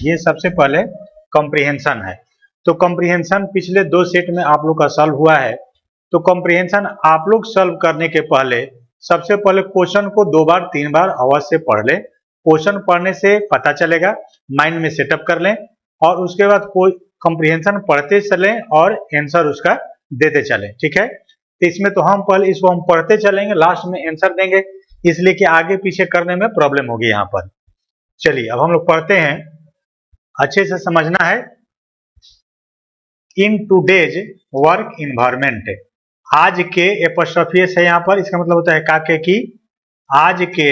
ये सबसे पहले कॉम्प्रिहेंशन है। तो कॉम्प्रिहेंशन पिछले 2 सेट में आप लोग का सॉल्व हुआ है। तो कॉम्प्रिहेंशन आप लोग सॉल्व करने के पहले सबसे पहले क्वेश्चन को 2 बार 3 बार अवश्य पढ़ लें। क्वेश्चन पढ़ने से पता चलेगा, माइंड में सेटअप कर लें और उसके बाद कोई कॉम्प्रिहेंशन पढ़ते चलें और आंसर उसका देते चलें। ठीक है, तो इसमें तो हम पहले इसको हम पढ़ते चलेंगे, लास्ट में आंसर देंगे, इसलिए कि आगे पीछे करने में प्रॉब्लम होगी यहाँ पर। चलिए अब हम लोग पढ़ते हैं, अच्छे से समझना है। इन टूडेज वर्क इन्वायरमेंट, आज के एपोस्ट्रोफी है यहाँ पर, इसका मतलब होता है काके की आज के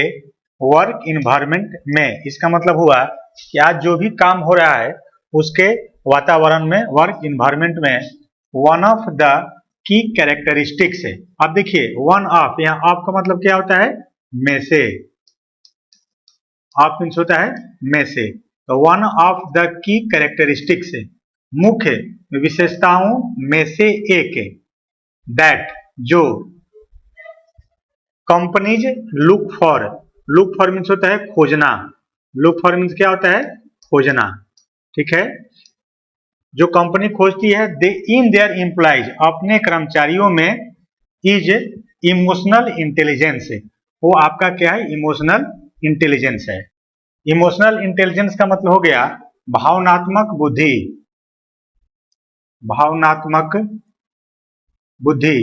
वर्क इन्वायरमेंट में। इसका मतलब हुआ कि आज जो भी काम हो रहा है उसके वातावरण में, वर्क इन्वायरमेंट में, one of the key characteristics है। अब देखिए वन ऑफ, यहाँ ऑफ का मतलब क्या होता है, में से। ऑफ मीन्स होता है में से। तो one of the key characteristics है, मुख्य विशेषताओं में से एक है, दैट जो companies look for, look for means होता है खोजना, लुक फॉर मीन्स क्या होता है, खोजना। ठीक है, जो कंपनी खोजती है, दे इन देयर एम्प्लॉइज, अपने कर्मचारियों में, इज इमोशनल इंटेलिजेंस, वो आपका क्या है, इमोशनल इंटेलिजेंस है। इमोशनल इंटेलिजेंस का मतलब हो गया भावनात्मक बुद्धि, भावनात्मक बुद्धि,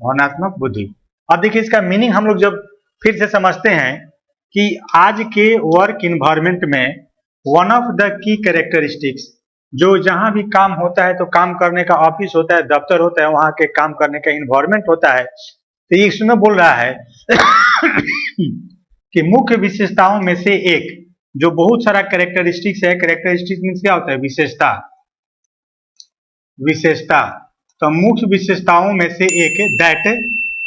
भावनात्मक बुद्धि। अब देखिए इसका मीनिंग हम लोग जब फिर से समझते हैं कि आज के वर्क इन्वायरमेंट में one of the key characteristics, जो जहां भी काम होता है तो काम करने का ऑफिस होता है, दफ्तर होता है, वहां के काम करने का इन्वायरमेंट होता है। तो ये इसमें बोल रहा है कि मुख्य विशेषताओं में से एक, जो बहुत सारा कैरेक्टरिस्टिक्स है, कैरेक्टरिस्टिक्स मीन्स क्या होता है, विशेषता, विशेषता। तो मुख्य विशेषताओं में से एक दैट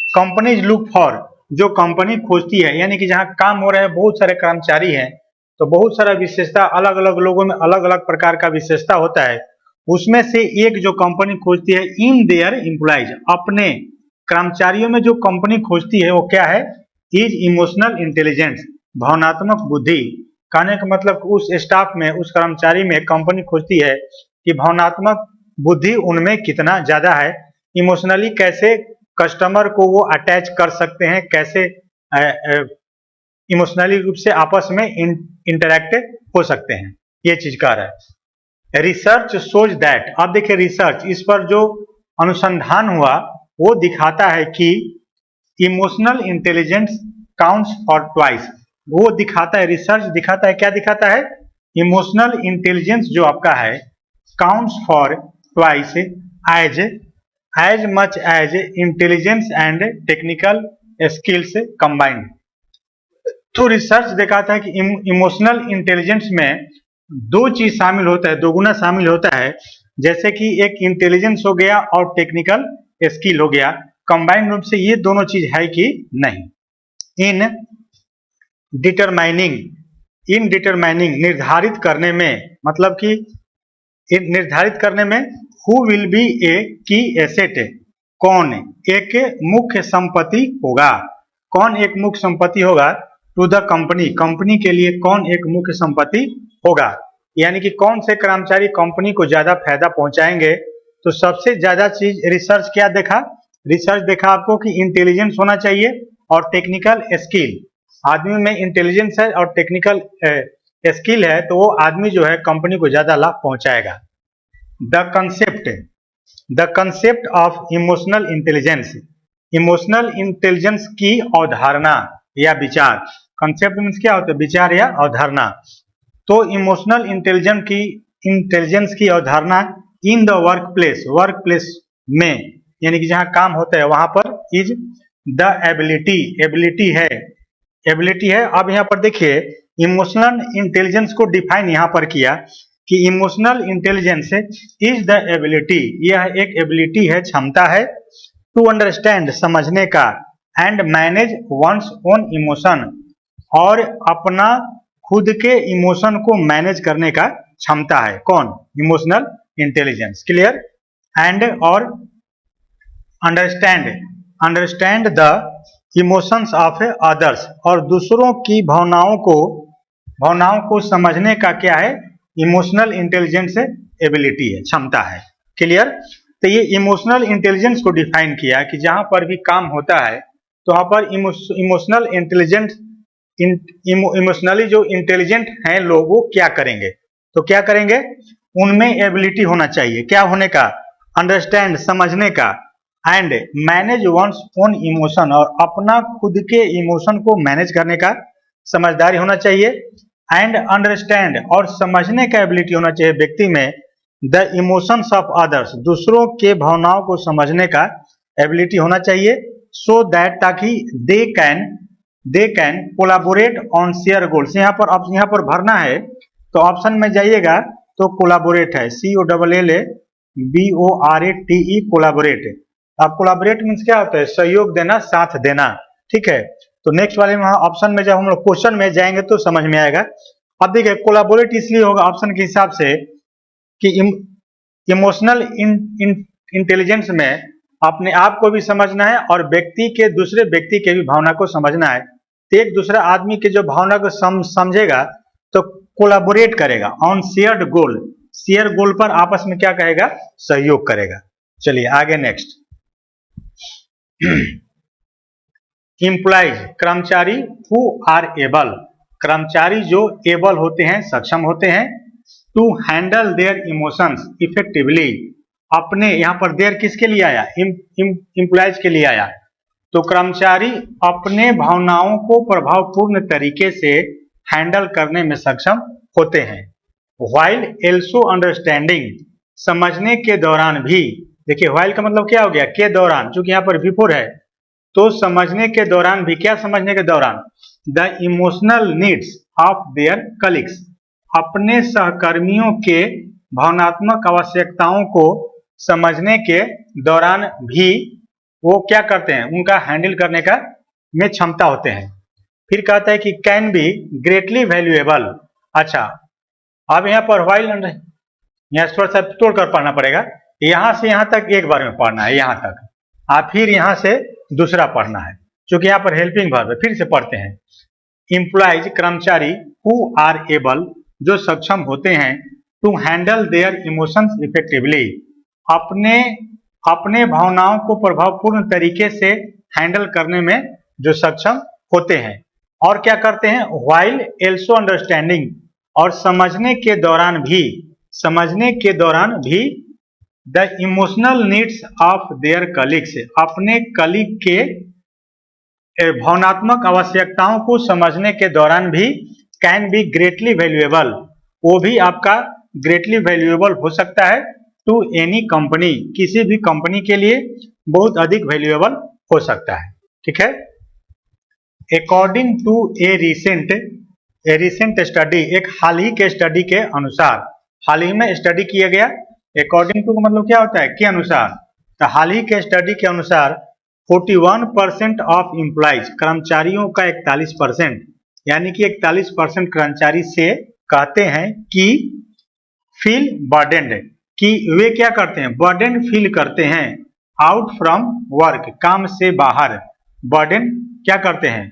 कंपनीज लुक फॉर, जो कंपनी खोजती है, यानी कि जहां काम हो रहा है, बहुत सारे कर्मचारी हैं, तो बहुत सारा विशेषता, अलग अलग लोगों में अलग अलग प्रकार का विशेषता होता है। उसमें से एक जो कंपनी खोजती है, इन देयर एम्प्लॉइज, अपने कर्मचारियों में जो कंपनी खोजती है वो क्या है, इज इमोशनल इंटेलिजेंस, भावनात्मक बुद्धि। कहने का मतलब उस स्टाफ में, उस कर्मचारी में कंपनी खोजती है कि भावनात्मक बुद्धि उनमें कितना ज्यादा है, इमोशनली कैसे कस्टमर को वो अटैच कर सकते हैं, कैसे इमोशनली रूप से आपस में इंटरेक्ट हो सकते हैं, ये चीज कह रहा है। रिसर्च शोज दैट, अब देखिए रिसर्च, इस पर जो अनुसंधान हुआ वो दिखाता है कि emotional intelligence counts for twice, वो दिखाता है, रिसर्च दिखाता है, क्या दिखाता है, इमोशनल इंटेलिजेंस जो आपका है, counts for twice as much as intelligence and technical skills combined. तो रिसर्च दिखाता है कि इमोशनल इंटेलिजेंस में 2 चीज शामिल होता है, 2 गुना शामिल होता है, जैसे कि एक इंटेलिजेंस हो गया और टेक्निकल स्किल हो गया। कंबाइंड रूप से ये दोनों चीज है कि नहीं। इन डिटरमाइनिंग, इन डिटरमाइनिंग निर्धारित करने में, मतलब कि निर्धारित करने में, हु विल बी ए की एसेट, कौन एक मुख्य संपत्ति होगा, कौन एक मुख्य संपत्ति होगा, टू द कंपनी, कंपनी के लिए कौन एक मुख्य संपत्ति होगा, यानी कि कौन से कर्मचारी कंपनी को ज्यादा फायदा पहुंचाएंगे। तो सबसे ज्यादा चीज रिसर्च क्या देखा, रिसर्च देखा आपको कि इंटेलिजेंस होना चाहिए और टेक्निकल स्किल, आदमी में इंटेलिजेंस है और टेक्निकल स्किल है, तो वो आदमी जो है कंपनी को ज्यादा लाभ पहुंचाएगा। The concept of emotional intelligence, emotional intelligence की अवधारणा या विचार, कंसेप्ट मीन्स क्या होता है, विचार या अवधारणा। तो इमोशनल इंटेलिजेंस की अवधारणा in the work place, work place में, यानी कि जहां काम होता है वहां पर, इज द एबिलिटी, एबिलिटी है, एबिलिटी है। अब यहाँ पर देखिए इमोशनल इंटेलिजेंस को डिफाइन यहाँ पर किया कि emotional intelligence is the ability, यह एक एबिलिटी है, क्षमता है, टू अंडरस्टैंड, समझने का, and manage one's own emotion, और अपना खुद के इमोशन को मैनेज करने का क्षमता है, कौन, इमोशनल इंटेलिजेंस। क्लियर। एंड और understand, understand the emotions of others, और दूसरों की भावनाओं को भावनाओं को समझने का क्या है, इमोशनल इंटेलिजेंस एबिलिटी है, क्षमता है। क्लियर। तो ये इमोशनल इंटेलिजेंस को डिफाइन किया कि जहां पर भी काम होता है तो वहां पर इमोशनल इंटेलिजेंस, इमोशनली जो इंटेलिजेंट हैं लोग वो क्या करेंगे, तो क्या करेंगे, उनमें एबिलिटी होना चाहिए, क्या होने का, अंडरस्टैंड, समझने का, and manage one's own emotion, और अपना खुद के इमोशन को मैनेज करने का समझदारी होना चाहिए, एंड अंडरस्टैंड, और समझने का एबिलिटी होना चाहिए व्यक्ति में द इमोशंस ऑफ अदर्स, दूसरों के भावनाओं को समझने का एबिलिटी होना चाहिए, सो दैट, ताकि they can collaborate on share goals. यहाँ पर भरना है तो ऑप्शन में जाइएगा तो कोलाबोरेट है, COLLABORATE, कोलाबोरेट। अब कोलाबोरेट मीन्स क्या होता है, सहयोग देना, साथ देना, ठीक है। तो नेक्स्ट वाले में ऑप्शन में जब हम लोग क्वेश्चन में जाएंगे तो समझ में आएगा। अब देखिए कोलाबोरेट इसलिए होगा ऑप्शन के हिसाब से कि इमोशनल इंटेलिजेंस में अपने आप को भी समझना है और व्यक्ति के, दूसरे व्यक्ति के भी भावना को समझना है। तो एक दूसरा आदमी के जो भावना को समझेगा तो कोलाबोरेट करेगा on shared goal, share goal पर आपस में क्या कहेगा, सहयोग करेगा। चलिए आगे नेक्स्ट। एम्प्लॉइज, कर्मचारी, हु आर एबल, कर्मचारी जो एबल होते हैं, सक्षम होते हैं, to handle their emotions effectively, अपने, यहाँ पर देयर किसके लिए आया, एम्प्लॉइज के लिए आया, तो कर्मचारी अपने भावनाओं को प्रभावपूर्ण तरीके से हैंडल करने में सक्षम होते हैं। व्हाइल एल्सो अंडरस्टैंडिंग, समझने के दौरान भी, देखिए व्हाइल का मतलब क्या हो गया, के दौरान, चूंकि यहाँ पर बिफोर है तो समझने के दौरान भी, क्या समझने के दौरान, the emotional needs of their colleagues, अपने सहकर्मियों के भावनात्मक आवश्यकताओं को समझने के दौरान भी वो क्या करते हैं, उनका हैंडल करने का में क्षमता होते हैं। फिर कहता है कि कैन बी ग्रेटली वैल्यूएबल। अच्छा, अब यहाँ पर व्हाइल, यहाँ थोड़ा सा तोड़कर पढ़ना पड़ेगा, यहां से यहां तक एक बार में पढ़ना है, यहां तक, आप फिर यहां से दूसरा पढ़ना है, क्योंकि यहाँ पर हेल्पिंग वर्ब है। फिर से पढ़ते हैं, एम्प्लॉइज, कर्मचारी, हु आर एबल, जो सक्षम होते हैं, to handle their emotions effectively, अपने भावनाओं को प्रभावपूर्ण तरीके से हैंडल करने में जो सक्षम होते हैं, और क्या करते हैं, व्हाइल एल्सो अंडरस्टैंडिंग, और समझने के दौरान भी the emotional needs of their colleagues, अपने कलीग के भावनात्मक आवश्यकताओं को समझने के दौरान भी, कैन बी ग्रेटली वैल्यूएबल, वो भी आपका ग्रेटली वैल्यूएबल हो सकता है, टू एनी कंपनी, किसी भी कंपनी के लिए बहुत अधिक वैल्यूएबल हो सकता है, ठीक है। According to a recent study, एक हाल ही के स्टडी के अनुसार, हाल ही में स्टडी किया गया, अकॉर्डिंग टू का मतलब क्या होता है, के अनुसार, तो हाल ही के स्टडी के अनुसार 41% ऑफ एम्प्लॉइज, कर्मचारियों का 41%, यानी कि 41% कर्मचारी से कहते हैं कि फील बर्डेन्ड, कि वे क्या करते हैं, बर्डन फील करते हैं, आउट फ्रॉम वर्क, काम से बाहर, बर्डन क्या करते हैं,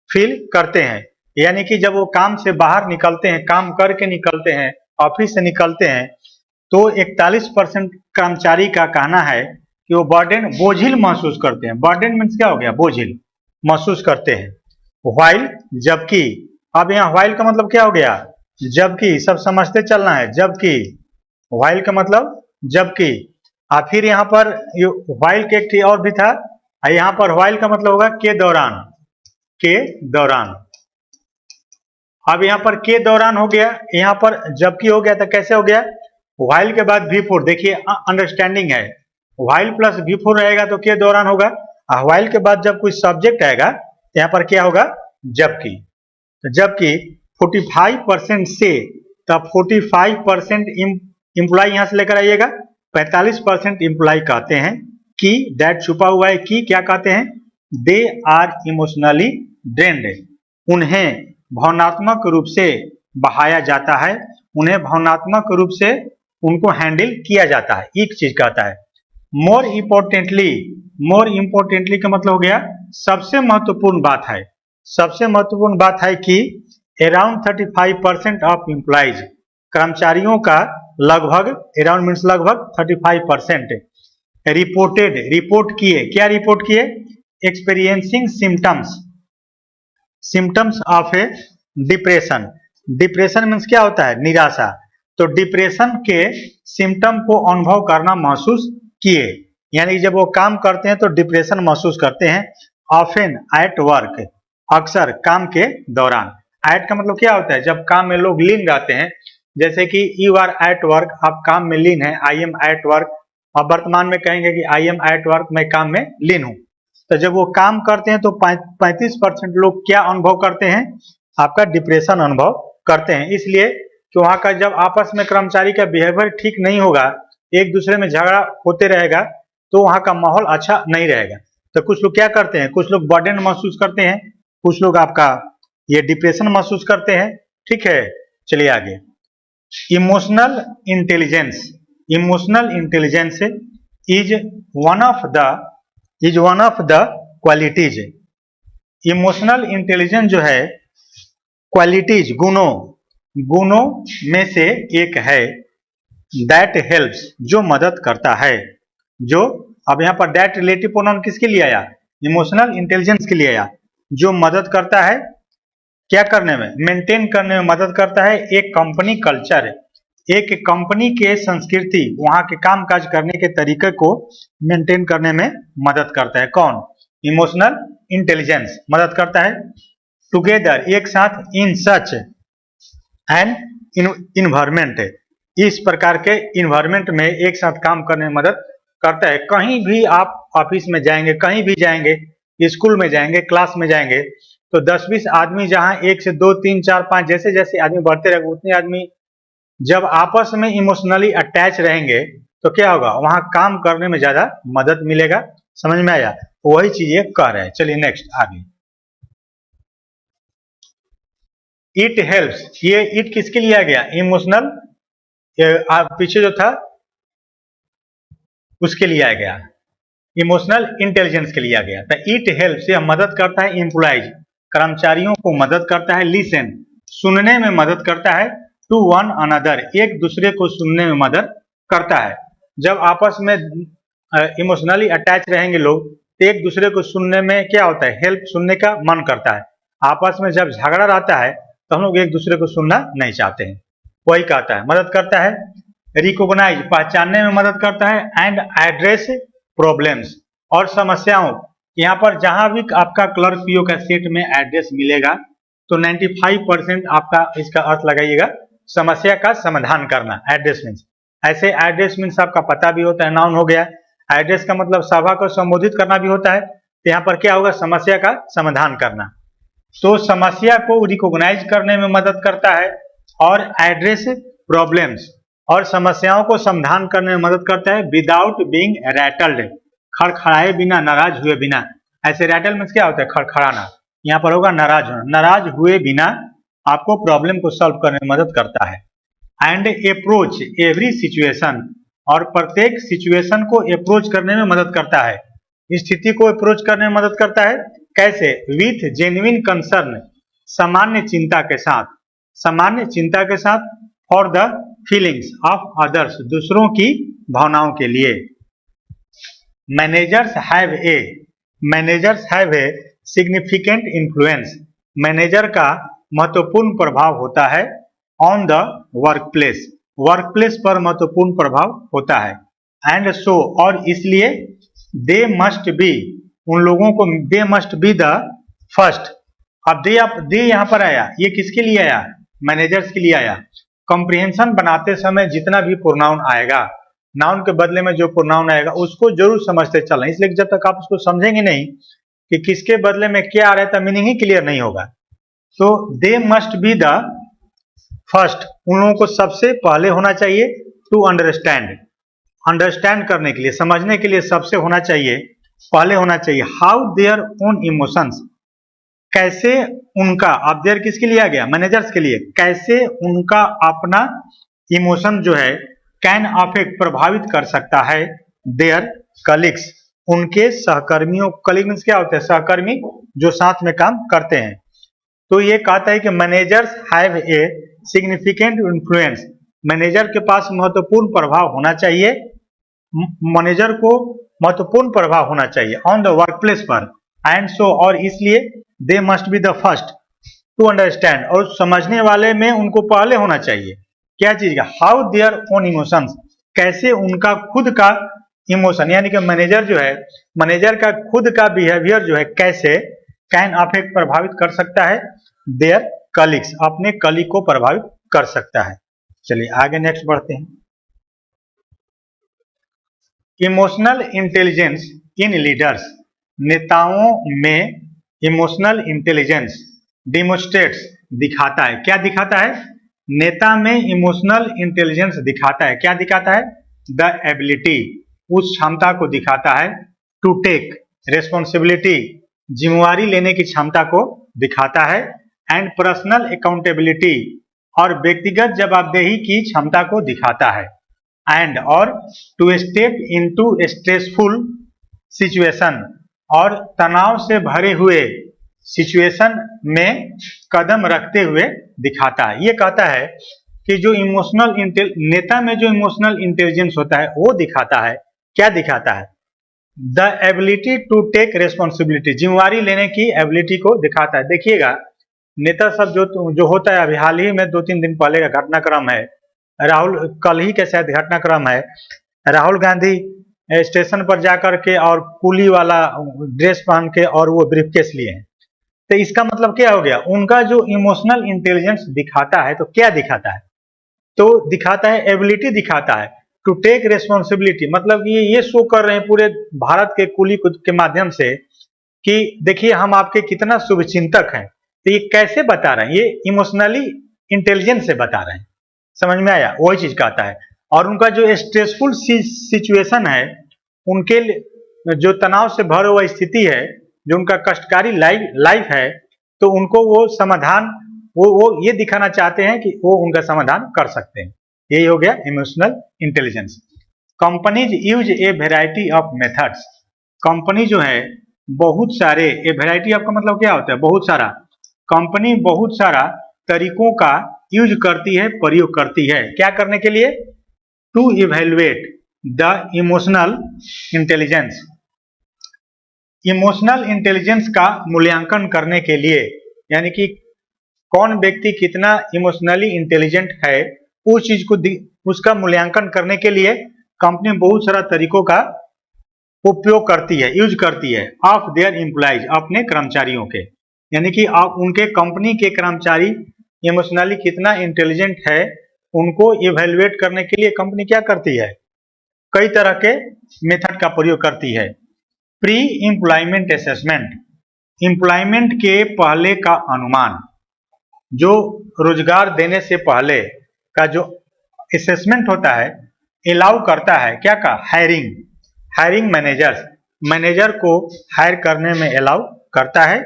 फील करते हैं, यानी कि जब वो काम से बाहर निकलते हैं, काम करके निकलते हैं, ऑफिस से निकलते हैं, तो 41% कर्मचारी का कहना है कि वो बर्डन, बोझिल महसूस करते हैं। बर्डन मीन्स क्या हो गया, बोझिल महसूस करते हैं। व्हाइल, जबकि, अब यहाँ व्हाइल का मतलब क्या हो गया, जबकि, सब समझते चलना है, जबकि, व्हाइल का मतलब जबकि, फिर यहाँ पर व्हाइल के एक और भी था, यहाँ पर व्हाइल का मतलब होगा के दौरान, के दौरान। अब यहाँ पर के दौरान हो गया, यहाँ पर जबकि हो गया, तो कैसे हो गया, व्हाइल के बाद बिफोर, देखिए अंडरस्टैंडिंग है, व्हाइल प्लस बिफोर रहेगा तो के दौरान होगा, व्हाइल के बाद जब कोई सब्जेक्ट आएगा तो यहाँ पर क्या होगा, जबकि। तो जबकि 45% से, तब 45% एम्प्लॉय यहां से लेकर आइएगा, 45% एम्प्लॉय कहते हैं कि, दैट छुपा हुआ है कि, क्या कहते हैं, दे आर इमोशनली ड्रेन्ड, उन्हें भावनात्मक रूप से बहाया जाता है, उन्हें भावनात्मक रूप से उनको हैंडल किया जाता है, एक चीज कहता है। मोर इम्पोर्टेंटली का मतलब हो गया सबसे महत्वपूर्ण बात है, सबसे महत्वपूर्ण बात है कि अराउंड 35% ऑफ एम्प्लॉइज, कर्मचारियों का लगभग, अराउंड मीन्स लगभग 35% रिपोर्टेड, रिपोर्ट किए, क्या रिपोर्ट किए, experiencing symptoms of A depression. Depression means क्या होता है, निराशा। तो डिप्रेशन के सिम्टम को अनुभव करना, महसूस किए, यानी जब वो काम करते हैं तो डिप्रेशन महसूस करते हैं। ऑफेन एट वर्क, अक्सर काम के दौरान। एट का मतलब क्या होता है, जब काम में लोग लीन रहते हैं, जैसे कि यू आर एट वर्क, आप काम में लीन है, आई एम एट वर्क, अब वर्तमान में कहेंगे कि आई एम एट वर्क, मैं काम में लीन हूं। तो जब वो काम करते हैं तो 35% लोग क्या अनुभव करते हैं, आपका डिप्रेशन अनुभव करते हैं। इसलिए कि वहां का जब आपस में कर्मचारी का बिहेवियर ठीक नहीं होगा, एक दूसरे में झगड़ा होते रहेगा, तो वहां का माहौल अच्छा नहीं रहेगा। तो कुछ लोग क्या करते हैं, कुछ लोग बर्डन महसूस करते हैं, कुछ लोग आपका ये डिप्रेशन महसूस करते हैं। ठीक है, चलिए आगे। Emotional intelligence, emotional intelligence is one of the qualities. Emotional intelligence जो है क्वालिटीज, गुणों में से एक है, दैट हेल्प्स, जो मदद करता है, जो, अब यहाँ पर दैट रिलेटिव प्रोनाउन किसके लिए आया, इमोशनल इंटेलिजेंस के लिए आया, जो मदद करता है क्या करने में, मेंटेन करने में मदद करता है एक कंपनी कल्चर, एक कंपनी के संस्कृति, वहां के काम काज करने के तरीके को मेंटेन करने में मदद करता है। कौन, इमोशनल इंटेलिजेंस मदद करता है। टुगेदर, एक साथ, इन सच एन इन्वायरमेंट, इस प्रकार के इन्वायरमेंट में एक साथ काम करने में मदद करता है। कहीं भी आप ऑफिस में जाएंगे, कहीं भी जाएंगे, स्कूल में जाएंगे, क्लास में जाएंगे, तो 10-20 आदमी जहां 1 से 2, 3, 4, 5 जैसे जैसे आदमी बढ़ते रहेंगे, उतने आदमी जब आपस में इमोशनली अटैच रहेंगे तो क्या होगा, वहां काम करने में ज्यादा मदद मिलेगा। समझ में आया, वही चीज ये कह रहे हैं। चलिए नेक्स्ट आगे। इट हेल्प्स, ये इट किसके लिए आ गया, इमोशनल, पीछे जो था उसके लिए आ गया, इमोशनल इंटेलिजेंस के लिए आ गया। तो इट हेल्प्स, यह मदद करता है एम्प्लॉइज, कर्मचारियों को मदद करता है, लिसन, सुनने में मदद करता है, टू वन अनदर, एक दूसरे को सुनने में मदद करता है। जब आपस में इमोशनली अटैच रहेंगे लोग, तो एक दूसरे को सुनने में क्या होता है, हेल्प, सुनने का मन करता है। आपस में जब झगड़ा रहता है तो हम लोग एक दूसरे को सुनना नहीं चाहते हैं। वही कहता है, मदद करता है। रिकॉग्नाइज, पहचानने में मदद करता है, एंड एड्रेस प्रॉब्लम्स, और समस्याओं, यहाँ पर जहां भी आपका क्लर्क पीओ का सेट में एड्रेस मिलेगा तो 95% आपका इसका अर्थ लगाइएगा, समस्या का समाधान करना। एड्रेस मीन्स, ऐसे एड्रेस मीन्स आपका पता भी होता है, नाउन हो गया। एड्रेस का मतलब सभा को संबोधित करना भी होता है, तो यहाँ पर क्या होगा, समस्या का समाधान करना। तो समस्या को रिकॉग्नाइज करने में मदद करता है, और एड्रेस प्रॉब्लम्स, और समस्याओं को समाधान करने में मदद करता है, विदाउट बीइंग रैटल्ड, खड़खड़ाए बिना, नाराज हुए बिना। ऐसे रैटल मीन्स क्या होता है, खड़खड़ाना, यहाँ पर होगा नाराज होना, नाराज हुए बिना आपको प्रॉब्लम को सॉल्व करने में मदद करता है। एंड अप्रोच एवरी सिचुएशन, और प्रत्येक सिचुएशन को अप्रोच करने में मदद करता है, स्थिति को अप्रोच करने में मदद करता है। कैसे, विथ जेन्युइन कंसर्न, सामान्य चिंता के साथ, सामान्य चिंता के साथ, for the feelings of others, दूसरों की भावनाओं के लिए। Managers have a significant influence, manager का महत्वपूर्ण प्रभाव होता है, ऑन द वर्कप्लेस, वर्कप्लेस पर महत्वपूर्ण प्रभाव होता है। एंड सो, और इसलिए, दे मस्ट बी, उन लोगों को, दे मस्ट बी द फर्स्ट। अब दे यहाँ पर आया, ये किसके लिए आया, मैनेजर्स के लिए आया। कॉम्प्रिहेंशन बनाते समय जितना भी प्रोनाउन आएगा, नाउन के बदले में जो प्रोनाउन आएगा उसको जरूर समझते चलना, इसलिए जब तक आप उसको समझेंगे नहीं कि किसके बदले में क्या आ रहा है तो मीनिंग ही क्लियर नहीं होगा। तो दे मस्ट बी द फर्स्ट, उन लोगों को सबसे पहले होना चाहिए, टू अंडरस्टैंड, अंडरस्टैंड करने के लिए, समझने के लिए सबसे होना चाहिए, पहले होना चाहिए। हाउ देयर ओन इमोशंस, कैसे उनका, अब देयर किसके लिए आ गया, मैनेजर्स के लिए, कैसे उनका अपना इमोशन जो है, कैन अफेक्ट, प्रभावित कर सकता है, देयर कलीग्स, उनके सहकर्मियों। कलीग मींस क्या होता है, सहकर्मी जो साथ में काम करते हैं। तो ये कहता है कि managers have a significant influence, manager के पास महत्वपूर्ण प्रभाव होना चाहिए, मैनेजर को महत्वपूर्ण प्रभाव होना चाहिए ऑन द वर्क प्लेस पर, एंड सो और इसलिए they must be the first to understand, और समझने वाले में उनको पहले होना चाहिए क्या चीज का, हाउ देयर ओन इमोशंस, कैसे उनका खुद का इमोशन, यानी कि मैनेजर जो है, मैनेजर का खुद का बिहेवियर जो है कैसे कैन अफेक्ट प्रभावित कर सकता है देयर कलीग्स, अपने कलीग को प्रभावित कर सकता है। चलिए आगे नेक्स्ट बढ़ते हैं। इमोशनल इंटेलिजेंस इन लीडर्स, नेताओं में इमोशनल इंटेलिजेंस डिमोस्ट्रेट्स, दिखाता है, क्या दिखाता है, नेता में इमोशनल इंटेलिजेंस दिखाता है, क्या दिखाता है, द एबिलिटी, उस क्षमता को दिखाता है, टू टेक रेस्पॉन्सिबिलिटी, जिम्मेवारी लेने की क्षमता को दिखाता है, एंड पर्सनल अकाउंटेबिलिटी, और व्यक्तिगत जवाबदेही की क्षमता को दिखाता है, एंड और to step into stressful situation, और तनाव से भरे हुए सिचुएशन में कदम रखते हुए दिखाता है। ये कहता है कि जो इमोशनल नेता में जो इमोशनल इंटेलिजेंस होता है वो दिखाता है, क्या दिखाता है, the ability to take responsibility, जिम्मेवारी लेने की एबिलिटी को दिखाता है। देखिएगा नेता सब जो होता है, अभी हाल ही में 2-3 दिन पहले का घटनाक्रम है, राहुल, कल ही के शायद घटनाक्रम है, राहुल गांधी स्टेशन पर जाकर के और कुली वाला ड्रेस पहन के और वो ब्रीफकेस लिए हैं, तो इसका मतलब क्या हो गया, उनका जो इमोशनल इंटेलिजेंस दिखाता है, तो क्या दिखाता है, तो दिखाता है एबिलिटी, दिखाता है टू टेक रेस्पॉन्सिबिलिटी, मतलब ये शो कर रहे हैं पूरे भारत के कुली के माध्यम से कि देखिए हम आपके कितना शुभचिंतक हैं। तो ये कैसे बता रहे हैं, ये इमोशनली इंटेलिजेंस से बता रहे हैं, समझ में आया, वही चीज कहता है। और उनका जो स्ट्रेसफुल सिचुएशन है, उनके जो तनाव से भरा हुआ स्थिति है, जो उनका कष्टकारी लाइफ है, तो उनको वो समाधान, वो ये दिखाना चाहते हैं कि वो उनका समाधान कर सकते हैं। यही हो गया emotional intelligence. Companies use a variety of methods, company जो है बहुत सारे, ए वेराइटी ऑफ का मतलब क्या होता है, बहुत सारा, कंपनी बहुत सारा तरीकों का यूज करती है, प्रयोग करती है, क्या करने के लिए, to evaluate the emotional intelligence, emotional intelligence का मूल्यांकन करने के लिए, यानी कि कौन व्यक्ति कितना इमोशनली इंटेलिजेंट है, उस चीज को उसका मूल्यांकन करने के लिए कंपनी बहुत सारा तरीकों का उपयोग करती है, यूज करती है, ऑफ देयर एम्प्लॉइज, अपने कर्मचारियों के, यानी कि आप उनके कंपनी के कर्मचारी इमोशनली कितना इंटेलिजेंट है, उनको इवेल्युएट करने के लिए कंपनी क्या करती है, कई तरह के मेथड का प्रयोग करती है। प्री एम्प्लॉयमेंट असेसमेंट, एम्प्लॉयमेंट के पहले का अनुमान, जो रोजगार देने से पहले का जो असेसमेंट होता है, अलाउ करता है क्या का, हायरिंग मैनेजर्स, मैनेजर को हायर करने में अलाउ करता है,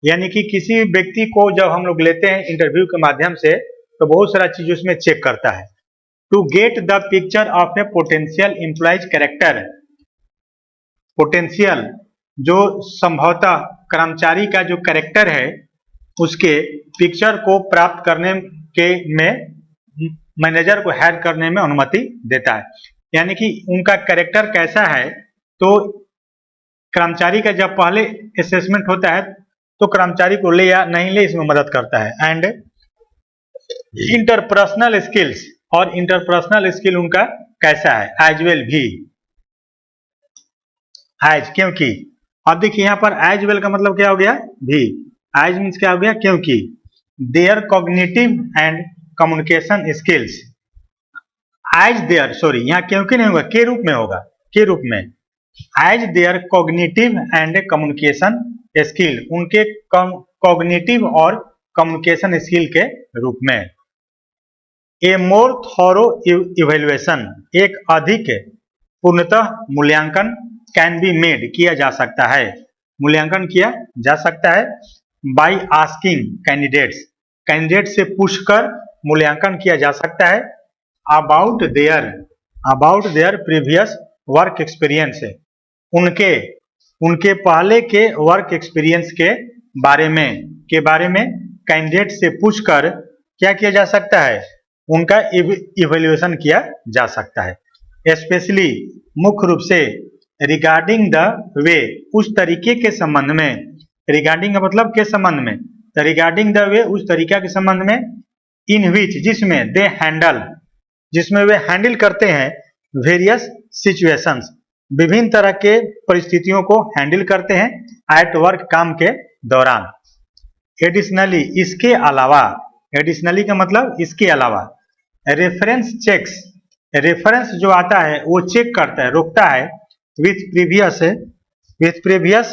यानी कि किसी व्यक्ति को जब हम लोग लेते हैं इंटरव्यू के माध्यम से, तो बहुत सारा चीज उसमें चेक करता है, to get the picture of a potential employees character, potential जो संभवतः कर्मचारी का जो कैरेक्टर है, उसके पिक्चर को प्राप्त करने के में मैनेजर को हायर करने में अनुमति देता है, यानी कि उनका कैरेक्टर कैसा है, तो कर्मचारी का जब पहले असेसमेंट होता है तो कर्मचारी को ले या नहीं ले इसमें मदद करता है। एंड इंटरपर्सनल स्किल्स, और इंटरपर्सनल स्किल उनका कैसा है, एज वेल भी, एज क्योंकि, अब देखिए यहाँ पर एज वेल का मतलब क्या हो गया, भी, एज मीन्स क्या हो गया, क्योंकि, their cognitive and communication skills, as their, sorry यहाँ क्योंकि नहीं होगा, के रूप में होगा, के रूप में, as their cognitive and communication skill, उनके कॉग्निटिव और कम्युनिकेशन स्किल के रूप में। ए मोर थॉरो इवेल्युएशन, एक अधिक पूर्णतः मूल्यांकन, कैन बी मेड, किया जा सकता है, मूल्यांकन किया जा सकता है, बाय आस्किंग कैंडिडेट्स, कैंडिडेट से पूछकर मूल्यांकन किया जा सकता है, about their previous work experience, उनके पहले के वर्क एक्सपीरियंस के बारे में, के बारे में कैंडिडेट से पूछकर क्या किया जा सकता है, उनका इवैल्यूएशन किया जा सकता है। स्पेशली मुख्य रूप से रिगार्डिंग द वे, उस तरीके के संबंध में, रिगार्डिंग का मतलब के संबंध में, तो रिगार्डिंग द वे उस तरीका के संबंध में, इन विच जिसमें, दे हैंडल जिसमें वे हैंडल करते हैं, वेरियस सिचुएशंस विभिन्न तरह के परिस्थितियों को हैंडल करते हैं, एट वर्क काम के दौरान। एडिशनली इसके अलावा, एडिशनली का मतलब इसके अलावा, रेफरेंस चेक्स, रेफरेंस जो आता है वो चेक करता है, रोकता है, विथ प्रीवियस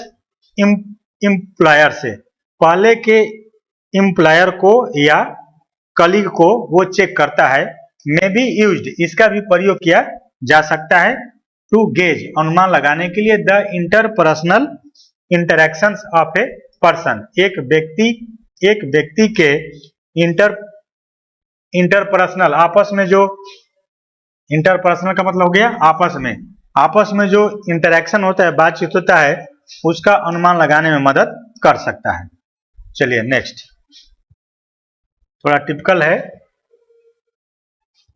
एम्प्लॉयर से, पहले के एम्प्लॉयर को या कलीग को वो चेक करता है। मे बी यूज्ड इसका भी प्रयोग किया जा सकता है, टू गेज अनुमान लगाने के लिए, the interpersonal interactions of a person एक व्यक्ति के इंटरपर्सनल आपस में जो, इंटरपर्सनल का मतलब हो गया आपस में जो इंटरेक्शन होता है, बातचीत होता है, उसका अनुमान लगाने में मदद कर सकता है। चलिए नेक्स्ट, थोड़ा टिपिकल है।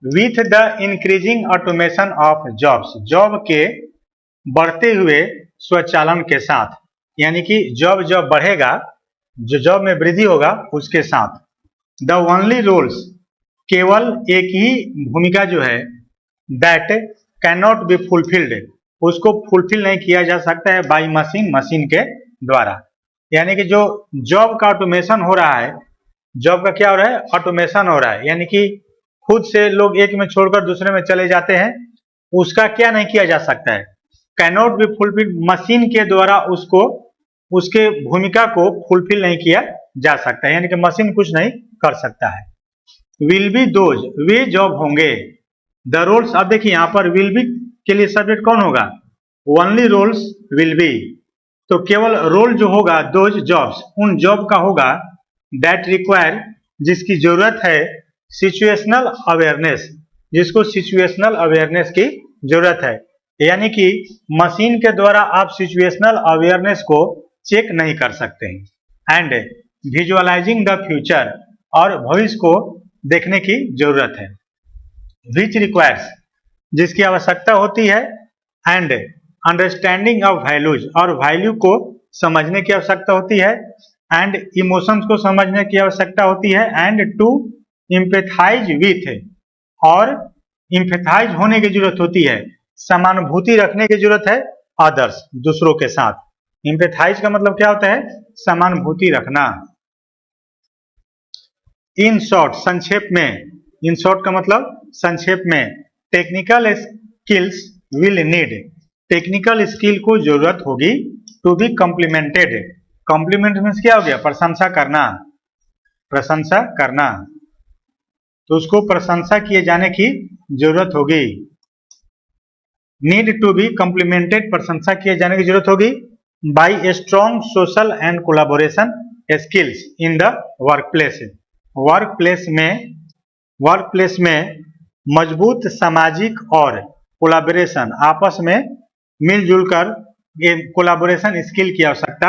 With the increasing automation of jobs, job के बढ़ते हुए स्वचालन के साथ, यानी कि जॉब बढ़ेगा, जो जॉब में वृद्धि होगा उसके साथ, द ओनली रोल्स केवल एक ही भूमिका जो है, that can not be fulfilled उसको फुलफिल नहीं किया जा सकता है, बाई मशीन के द्वारा। यानी कि जो जॉब का ऑटोमेशन हो रहा है, जॉब का क्या हो रहा है, ऑटोमेशन हो रहा है, यानी कि खुद से लोग एक में छोड़कर दूसरे में चले जाते हैं, उसका क्या नहीं किया जा सकता है, can not be fulfilled, machine के द्वारा उसको, उसके भूमिका को फुलफिल नहीं किया जा सकता है, यानी कि मशीन कुछ नहीं कर सकता है। Will be those way job होंगे, द रोल्स, अब देखिए यहाँ पर विल बी के लिए सब्जेक्ट कौन होगा, ओनली रोल्स विल बी, तो केवल रोल जो होगा, दोज जॉब्स उन जॉब का होगा, दैट रिक्वायर जिसकी जरूरत है, सिचुएशनल अवेयरनेस जिसको सिचुएशनल अवेयरनेस की जरूरत है, यानी कि मशीन के द्वारा आप सिचुएशनल अवेयरनेस को चेक नहीं कर सकते हैं। एंड विजुअलाइजिंग द फ्यूचर, और भविष्य को देखने की जरूरत है। विच रिक्वायर्स जिसकी आवश्यकता होती है, एंड अंडरस्टैंडिंग ऑफ वैल्यूज और वैल्यू को समझने की आवश्यकता होती है, एंड इमोशंस को समझने की आवश्यकता होती है, एंड टू इम्पैथाइज विथ, और इम्पैथाइज होने की जरूरत होती है, समानुभूति रखने की जरूरत है, अदर्स दूसरों के साथ। इम्पैथाइज का मतलब क्या होता है, समानुभूति रखना। इन शॉर्ट संक्षेप में, इन शॉर्ट का मतलब संक्षेप में, technical skills will need, technical skill को जरूरत होगी, to be complemented, complement means क्या हो गया, प्रशंसा करना, प्रशंसा करना, तो उसको प्रशंसा किए जाने की जरूरत होगी। नीड टू बी कॉम्प्लीमेंटेड, प्रशंसा किए जाने की जरूरत होगी, by a strong social and collaboration skills in the workplace, workplace में मजबूत सामाजिक और कोलाबोरेशन, आपस में मिलजुल कर ये कोलाबोरेशन स्किल की आवश्यकता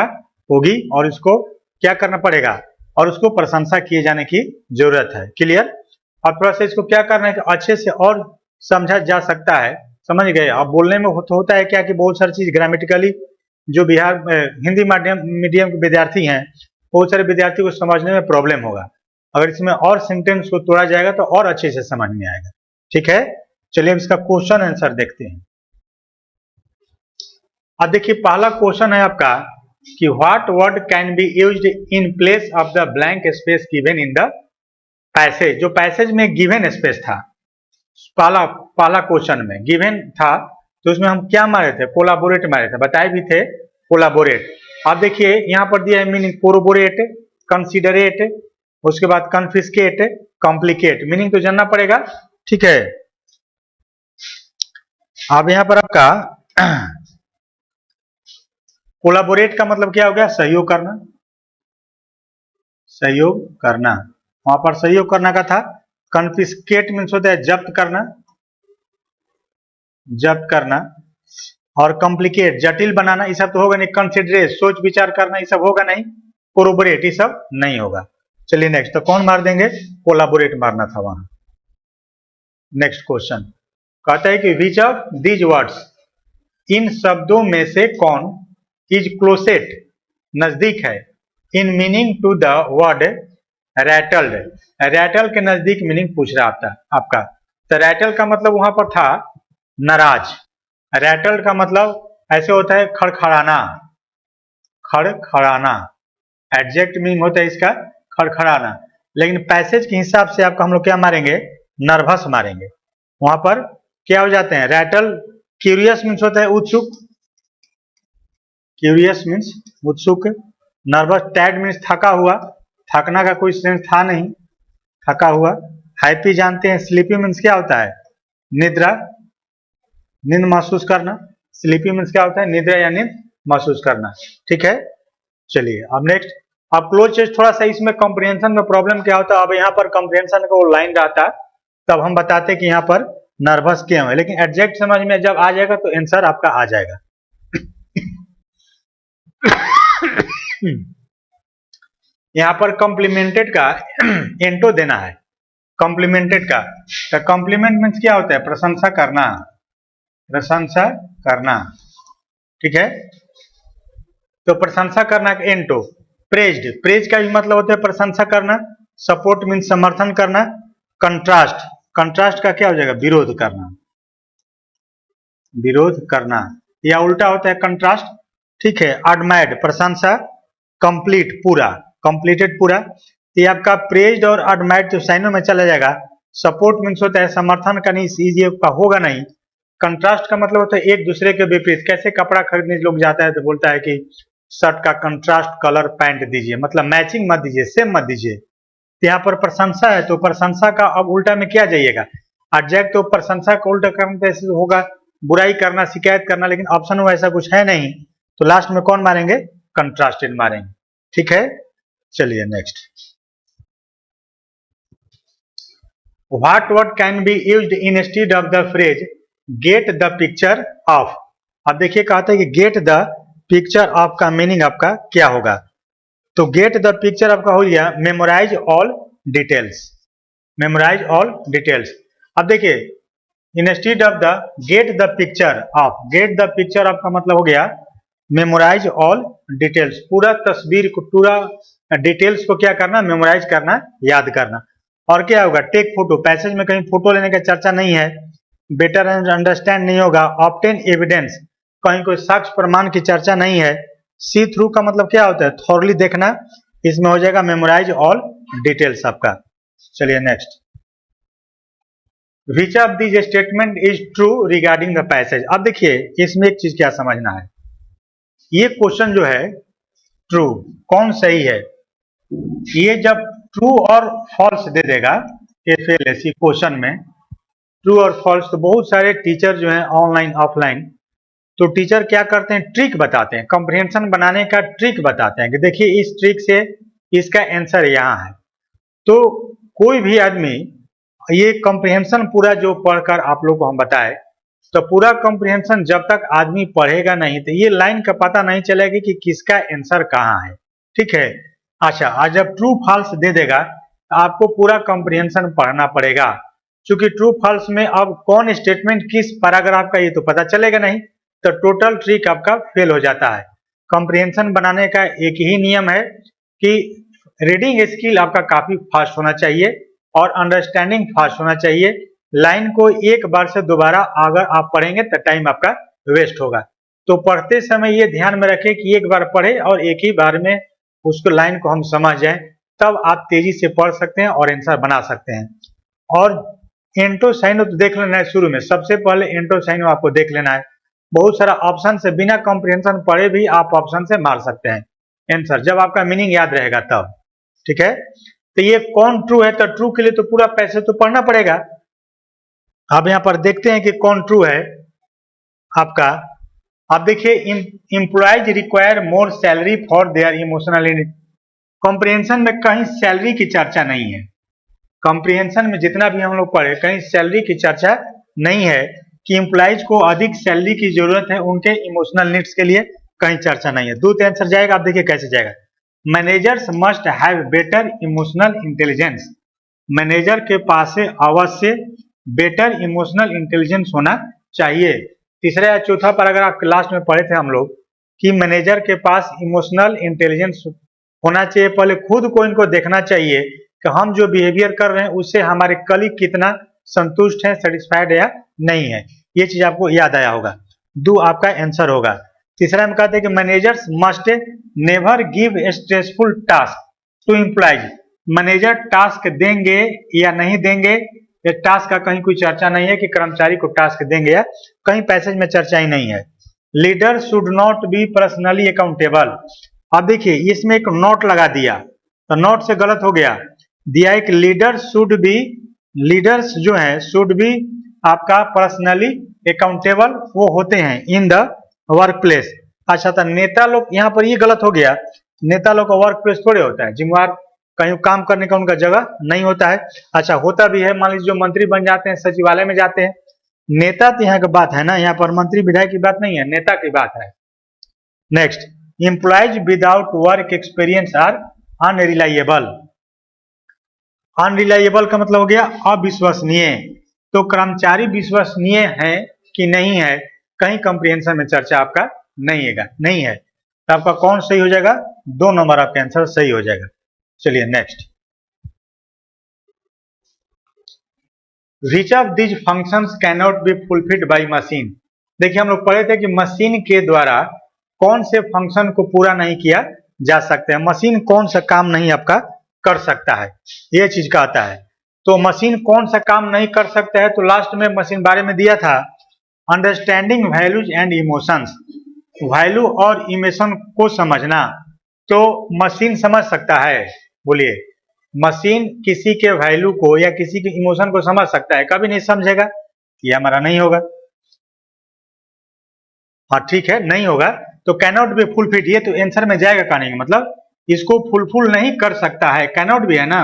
होगी, और इसको क्या करना पड़ेगा, और उसको प्रशंसा किए जाने की जरूरत है। क्लियर। अब थोड़ा सा इसको क्या करना है कि अच्छे से और समझा जा सकता है, समझ गए। अब बोलने में होता है क्या कि बहुत सारी चीज ग्रामेटिकली जो बिहार हिंदी मीडियम के विद्यार्थी हैं, बहुत सारे विद्यार्थी को समझने में प्रॉब्लम होगा। अगर इसमें और सेंटेंस को तोड़ा जाएगा तो और अच्छे से समझ में आएगा। ठीक है, चलिए इसका क्वेश्चन आंसर देखते हैं। अब देखिए पहला क्वेश्चन है आपका कि what word can be used in place of the blank space given in the passage. जो पैसेज में गिवन स्पेस था, पहला क्वेश्चन में गिवन था, तो उसमें हम क्या मारे थे, कोलाबोरेट मारे थे, बताए भी थे कोलाबोरेट। अब देखिए यहाँ पर दिया है मीनिंग कोरोबोरेट, कंसिडरेट, उसके बाद कन्फिस्केट, कॉम्प्लिकेट, मीनिंग तो जानना पड़ेगा। ठीक है, अब यहाँ पर आपका कोलाबोरेट का मतलब क्या हो गया, सहयोग करना, सहयोग करना, वहां पर सहयोग करना का था। कन्फिस्केट मीन्स होता है जब्त करना, जब्त करना, और कॉम्प्लिकेट जटिल बनाना, ये सब तो होगा नहीं। कंसिडरेट सोच विचार करना, ये सब होगा नहीं। कोरोबोरेट, ये सब नहीं होगा। चलिए नेक्स्ट, तो कौन मार देंगे, कोलाबोरेट मारना था वहां। नेक्स्ट क्वेश्चन कहता है कि विच ऑफ दीज वर्ड्स, इन शब्दों में से कौन इज क्लोसेट, नजदीक है, in meaning to the word rattled, rattle के नजदीक मीनिंग पूछ रहा था आपका। तो रैटल का मतलब वहां पर था नाराज, रैटल्ड का मतलब ऐसे होता है खड़खड़ाना, खड़खड़ाना एडजेक्ट मीनिंग होता है इसका खड़खड़ाना। लेकिन पैसेज के हिसाब से आपको हम लोग क्या मारेंगे, नर्वस मारेंगे। वहां पर क्या हो जाते हैं, रैटल क्यूरियस मीन्स होता है उत्सुक, क्यूरियस मीन्स उत्सुक, नर्वस टैड मीन्स थका हुआ, थकना का कोई सेंस था नहीं, थका हुआ। हैप्पी जानते हैं, स्लीपी मीन्स क्या होता है, निद्रा, नींद महसूस करना। स्लीपी मीन्स क्या होता है, निद्रा या नींद महसूस करना। ठीक है, चलिए अब नेक्स्ट, अब क्लोज चेस्ट थोड़ा सा इसमें कॉम्प्रिहेंशन में प्रॉब्लम क्या होता है, अब यहाँ पर कॉम्प्रिहेंशन का वो लाइन रहता तब हम बताते कि यहाँ पर नर्वस क्यों है, लेकिन एग्जैक्ट समझ में जब आ जाएगा तो आंसर आपका आ जाएगा। यहाँ पर कॉम्प्लीमेंटेड का एंटो देना है, कॉम्प्लीमेंटेड का, तो कॉम्प्लीमेंट मीन्स क्या होता है, प्रशंसा करना, प्रशंसा करना। ठीक है, तो प्रशंसा करना का एंटो, प्रेज्ड, प्रेज का भी मतलब होता है प्रशंसा करना, सपोर्ट मीन्स समर्थन करना, कंट्रास्ट, कंट्रास्ट का क्या हो जाएगा, विरोध करना, विरोध करना या उल्टा होता है कंट्रास्ट। ठीक है, एडमायर्ड प्रशंसा, कंप्लीट पूरा, कंप्लीटेड पूरा। ये आपका प्रेज्ड और एडमायर्ड तो साइनों में चला जाएगा। सपोर्ट मीन्स होता है समर्थन का, नहीं ये का होगा नहीं। कंट्रास्ट का मतलब होता है एक दूसरे के विपरीत, कैसे कपड़ा खरीदने लोग जाता है तो बोलता है कि शर्ट का कंट्रास्ट कलर पैंट दीजिए, मतलब मैचिंग मत दीजिए, सेम मत दीजिए। यहाँ पर प्रशंसा है तो प्रशंसा का अब उल्टा में क्या जाइएगा, एडजेक्ट, तो प्रशंसा का उल्टा करने से होगा बुराई करना, शिकायत करना, लेकिन ऑप्शन में ऐसा कुछ है नहीं, तो लास्ट में कौन मारेंगे, कंट्रास्टेड मारेंगे। ठीक है, चलिए next, what word can be used instead of the phrase gate the picture of. अब देखिए कहता है कि गेट द पिक्चर ऑफ का मीनिंग आपका क्या होगा, तो गेट द पिक्चर आपका हो गया memorize all details, memorize all details. अब देखिए instead of the get the picture of, get the picture of का मतलब हो गया मेमोराइज ऑल डिटेल्स, पूरा तस्वीर को, पूरा डिटेल्स को क्या करना, मेमोराइज करना, याद करना। और क्या होगा, टेक फोटो, पैसेज में कहीं फोटो लेने का चर्चा नहीं है। बेटर अंडरस्टैंड नहीं होगा, ऑब्टेन एविडेंस, कहीं कोई साक्ष्य प्रमाण की चर्चा नहीं है। सी थ्रू का मतलब क्या होता है, थॉरली देखना, इसमें हो जाएगा मेमोराइज ऑल डिटेल्स आपका। चलिए next, which of this statement is true regarding the passage. अब देखिए इसमें एक चीज क्या समझना है, ये क्वेश्चन जो है ट्रू कौन सही है, ये जब ट्रू और फॉल्स दे देगा एफएलएससी क्वेश्चन में, ट्रू और फॉल्स, तो बहुत सारे टीचर जो हैं ऑनलाइन ऑफलाइन, तो टीचर क्या करते हैं, ट्रिक बताते हैं, कॉम्प्रिहेंशन बनाने का ट्रिक बताते हैं कि देखिए इस ट्रिक से इसका आंसर यहाँ है। तो कोई भी आदमी ये कॉम्प्रिहेंशन पूरा जो पढ़कर आप लोग को हम बताए, तो पूरा कॉम्प्रिहेंशन जब तक आदमी पढ़ेगा नहीं तो ये लाइन का पता नहीं चलेगा कि किसका आंसर कहाँ है। ठीक है, अच्छा, आज जब ट्रू फॉल्स दे देगा तो आपको पूरा कॉम्प्रिहेंशन पढ़ना पड़ेगा, क्योंकि ट्रू फॉल्स में अब कौन स्टेटमेंट किस पैराग्राफ का ये तो पता चलेगा नहीं, तो टोटल ट्रिक आपका फेल हो जाता है। कॉम्प्रिहेंशन बनाने का एक ही नियम है कि रीडिंग स्किल आपका काफी फास्ट होना चाहिए और अंडरस्टैंडिंग फास्ट होना चाहिए। लाइन को एक बार से दोबारा अगर आप पढ़ेंगे तो टाइम आपका वेस्ट होगा, तो पढ़ते समय ये ध्यान में रखें कि एक बार पढ़े और एक ही बार में उसको लाइन को हम समझ जाएं, तब आप तेजी से पढ़ सकते हैं और आंसर बना सकते हैं। और एंटो साइनो तो देख लेना है शुरू में, सबसे पहले एंटो साइनो आपको देख लेना है। बहुत सारा ऑप्शन से बिना कॉम्प्रिहेंशन पढ़े भी आप ऑप्शन से मार सकते हैं आंसर, जब आपका मीनिंग याद रहेगा तब। ठीक है, तो ये कौन ट्रू है, तो ट्रू के लिए तो पूरा पैसेज तो पढ़ना पड़ेगा। अब यहाँ पर देखते हैं कि कौन ट्रू है आपका। आप देखिए, employees require more salary for their emotional need. Comprehension में कहीं सैलरी की चर्चा नहीं है, कॉम्प्रिहेंशन में जितना भी हम लोग पढ़े कहीं सैलरी की चर्चा नहीं है कि एम्प्लॉयज को अधिक सैलरी की जरूरत है उनके इमोशनल नीड्स के लिए, कहीं चर्चा नहीं है। दूसरा आंसर जाएगा, आप देखिए कैसे जाएगा, managers must have better emotional intelligence. Manager के पास से अवश्य बेटर इमोशनल इंटेलिजेंस होना चाहिए। तीसरा या चौथा पैराग्राफ के लास्ट में पढ़े थे हम लोग कि मैनेजर के पास इमोशनल इंटेलिजेंस होना चाहिए। पहले खुद को इनको देखना चाहिए कि हम जो बिहेवियर कर रहे हैं उससे हमारे कलीग कितना संतुष्ट है, सेटिस्फाइड या नहीं है। ये चीज आपको याद आया होगा। दो आपका आंसर होगा। तीसरा में कहते हैं कि managers must never give stressful task to employees. Manager task देंगे या नहीं देंगे, ये टास्क का कहीं कोई चर्चा नहीं है कि कर्मचारी को टास्क देंगे या कहीं पैसेज में चर्चा ही नहीं है। Leader should not be personally accountable. अब देखिए इसमें एक नोट लगा दिया तो नोट से गलत हो गया। दिया एक लीडर शुड बी, लीडर्स जो है शुड बी आपका पर्सनली अकाउंटेबल वो होते हैं इन द वर्क प्लेस। अच्छा तो नेता लोग यहाँ पर ये गलत हो गया। नेता लोग का वर्क प्लेस थोड़े होता है, जिम्मेवार कहीं काम करने का उनका जगह नहीं होता है। अच्छा होता भी है, मान लीजिए जो मंत्री बन जाते हैं सचिवालय में जाते हैं। नेता तो यहाँ की बात है ना, यहाँ पर मंत्री विधायक की बात नहीं है, नेता की बात है। Next, employees without work experience are unreliable. Unreliable का मतलब हो गया अविश्वसनीय। तो कर्मचारी विश्वसनीय है कि नहीं है, कहीं कंप्रिहेंशन में चर्चा आपका नहीं है। तो आपका कौन सही हो जाएगा? 2 नंबर आपका आंसर सही हो जाएगा। चलिए next, which of this functions can not be fulfilled by machine. देखिए हम लोग पढ़े थे कि मशीन के द्वारा कौन से फंक्शन को पूरा नहीं किया जा सकता है। मशीन कौन सा काम नहीं आपका कर सकता है, ये चीज का आता है। तो मशीन कौन सा काम नहीं कर सकता है, तो लास्ट में मशीन बारे में दिया था understanding values and emotions. Value और इमोशन को समझना। तो मशीन समझ सकता है, बोलिए मशीन किसी के वैल्यू को या किसी के इमोशन को समझ सकता है? कभी नहीं समझेगा, ये हमारा नहीं होगा। हाँ ठीक है, नहीं होगा। तो कैनॉट बी फुलफिल, ये तो आंसर में जाएगा कहानी, मतलब इसको फुलफिल नहीं कर सकता है। कैनॉट भी है ना,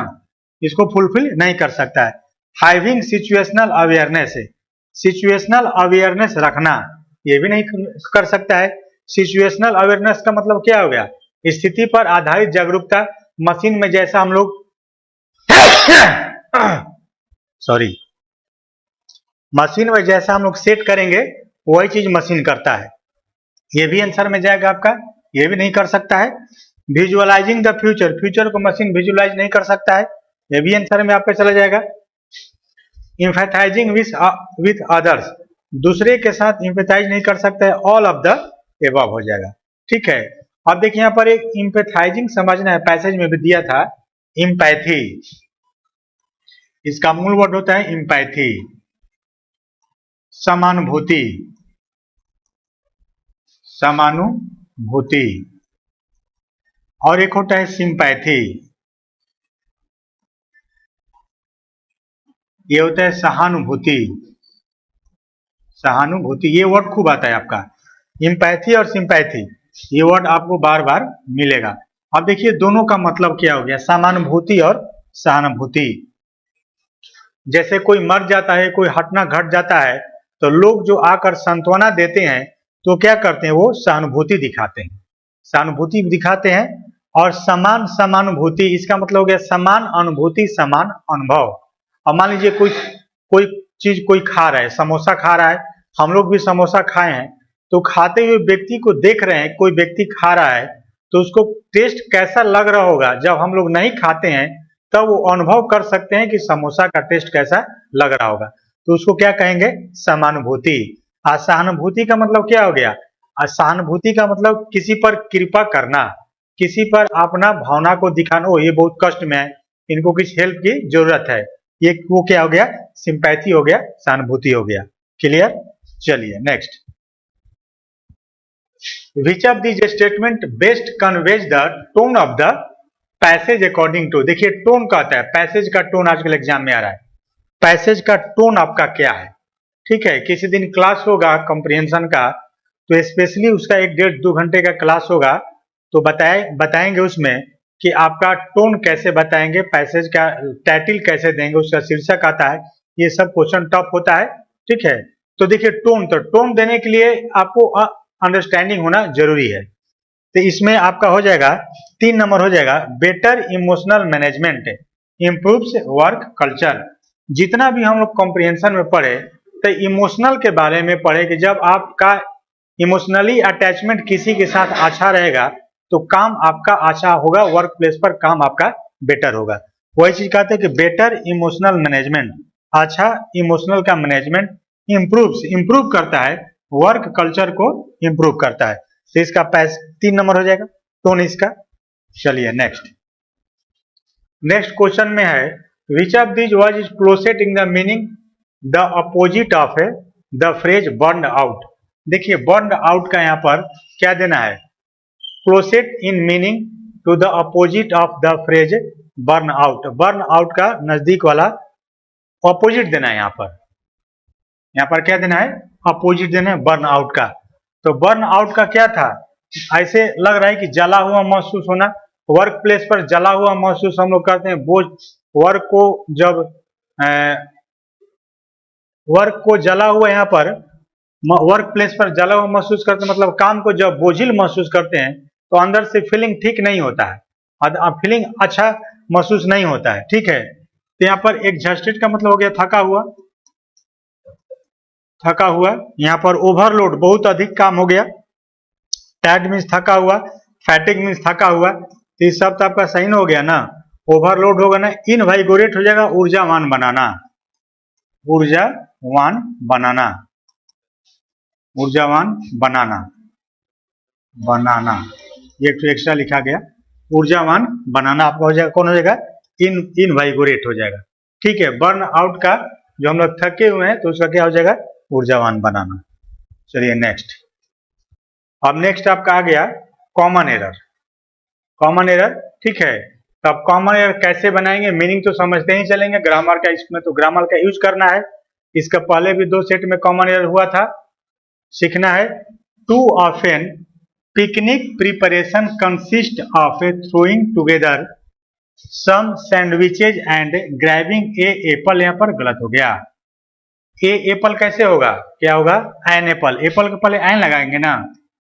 इसको फुलफिल नहीं कर सकता है। हैविंग सिचुएशनल अवेयरनेस है, सिचुएशनल अवेयरनेस रखना, ये भी नहीं कर सकता है। सिचुएशनल अवेयरनेस का मतलब क्या हो गया? स्थिति पर आधारित जागरूकता। मशीन में जैसा हम लोग सॉरी, मशीन में जैसा हम लोग सेट करेंगे वही चीज मशीन करता है। ये भी आंसर में जाएगा आपका, ये भी नहीं कर सकता है। विजुअलाइजिंग द फ्यूचर, फ्यूचर को मशीन विजुअलाइज नहीं कर सकता है, ये भी आंसर में आपका चला जाएगा। इम्पैथाइजिंग विथ अदर्स, दूसरे के साथ इम्पैथाइज नहीं कर सकता है। ऑल ऑफ द एबव हो जाएगा। ठीक है, अब देखिए यहाँ पर एक इम्पैथाइजिंग समझना है, पैसेज में भी दिया था इम्पैथी, इसका मूल वर्ड होता है इम्पैथी, समानुभूति, समानुभूति। और एक होता है सिंपैथी, ये होता है सहानुभूति, सहानुभूति। ये वर्ड खूब आता है आपका, इम्पैथी और सिंपैथी, ये वर्ड आपको बार बार मिलेगा। अब देखिए दोनों का मतलब क्या हो गया, समानुभूति और सहानुभूति। जैसे कोई मर जाता है, कोई घटना घट जाता है, तो लोग जो आकर सांत्वना देते हैं तो क्या करते हैं, वो सहानुभूति दिखाते हैं, सहानुभूति दिखाते हैं। और समान समानुभूति, इसका मतलब हो गया समान अनुभूति समान अनुभव। अब मान लीजिए कोई चीज कोई खा रहा है, समोसा खा रहा है, हम लोग भी समोसा खाए हैं, तो खाते हुए व्यक्ति को देख रहे हैं, कोई व्यक्ति खा रहा है तो उसको टेस्ट कैसा लग रहा होगा, जब हम लोग नहीं खाते हैं तब वो अनुभव कर सकते हैं कि समोसा का टेस्ट कैसा लग रहा होगा, तो उसको क्या कहेंगे, समानुभूति। सहानुभूति का मतलब क्या हो गया, सहानुभूति का मतलब किसी पर कृपा करना, किसी पर अपना भावना को दिखाना, ओ ये बहुत कष्ट में है, इनको किसी हेल्प की जरूरत है, ये वो क्या हो गया, सिंपैथी हो गया, सहानुभूति हो गया। क्लियर? चलिए next, which of this statement best conveys the tone of the passage according to. देखिए टोन का आता है, पैसेज का टोन आजकल एग्जाम में आ रहा है, पैसेज का टोन आपका क्या है। ठीक है, किसी दिन क्लास होगा कॉम्प्रिहेंशन का, तो स्पेशली उसका 1-1.5-2 घंटे का क्लास होगा, तो बताएंगे उसमें कि आपका टोन कैसे बताएंगे, पैसेज का टाइटल कैसे देंगे, उसका शीर्षक आता है, ये सब क्वेश्चन टफ होता है। ठीक है, तो देखिए टोन, तो टोन देने के लिए आपको अंडरस्टैंडिंग होना जरूरी है। तो इसमें आपका हो जाएगा 3 नंबर हो जाएगा better emotional management improves work culture. जितना भी हम लोग कॉम्प्रिहेंशन में पढ़े तो इमोशनल के बारे में पढ़े कि जब आपका इमोशनली अटैचमेंट किसी के साथ अच्छा रहेगा तो काम आपका अच्छा होगा, वर्क प्लेस पर काम आपका बेटर होगा। वही चीज कहते हैं कि बेटर इमोशनल मैनेजमेंट, अच्छा इमोशनल का मैनेजमेंट इम्प्रूव करता है, वर्क कल्चर को इम्प्रूव करता है। तो इसका 3 नंबर हो जाएगा टोन इसका। चलिए नेक्स्ट क्वेश्चन में है which of this word is closest in the meaning the opposite of the phrase burn out. देखिए बर्न आउट का यहाँ पर क्या देना है, closest in meaning to the opposite of the phrase burn out. Burn out का नजदीक वाला अपोजिट देना है। यहाँ पर क्या देना है, अपोजिट देना है बर्न आउट का। तो बर्न आउट का क्या था, ऐसे लग रहा है कि जला हुआ महसूस होना, वर्क प्लेस पर जला हुआ महसूस हम लोग करते हैं। बोझ वर्क को जब वर्क को जला हुआ, यहाँ पर वर्क प्लेस पर जला हुआ महसूस करते हैं, मतलब काम को जब बोझिल महसूस करते हैं तो अंदर से फीलिंग ठीक नहीं होता है, फीलिंग अच्छा महसूस नहीं होता है। ठीक है, तो यहाँ पर एग्जॉस्टेड का मतलब हो गया थका हुआ, थका हुआ। यहाँ पर ओवरलोड बहुत अधिक काम हो गया, टायर्ड मीन्स थका हुआ, फैटिक मीन्स थका हुआ। तो ये सब तो आपका सही हो गया ना, ओवरलोड होगा ना, इनवाइगोरेट हो जाएगा ऊर्जावान बनाना, ऊर्जावान बनाना, ऊर्जावान बनाना, बनाना ये एक एक्स्ट्रा लिखा गया, ऊर्जावान बनाना आपका हो जाएगा, कौन हो जाएगा, इनवाइगोरेट हो जाएगा। ठीक है, बर्न आउट का जो हम लोग थके हुए हैं तो उसका क्या हो जाएगा, ऊर्जावान बनाना। चलिए नेक्स्ट, अब नेक्स्ट आपका आ गया कॉमन एरर। कॉमन एरर, ठीक है, तो अब कॉमन एरर कैसे बनाएंगे, मीनिंग तो समझते ही चलेंगे, ग्रामर का इसमें तो ग्रामर का यूज करना है। इसका पहले भी 2 सेट में कॉमन एरर हुआ था, सीखना है। Too often picnic preparation consist of throwing together some sandwiches and grabbing a apple. यहाँ पर गलत हो गया, ए एप्पल कैसे होगा, क्या होगा, एन एप्पल। एप्पल के पहले एन लगाएंगे ना,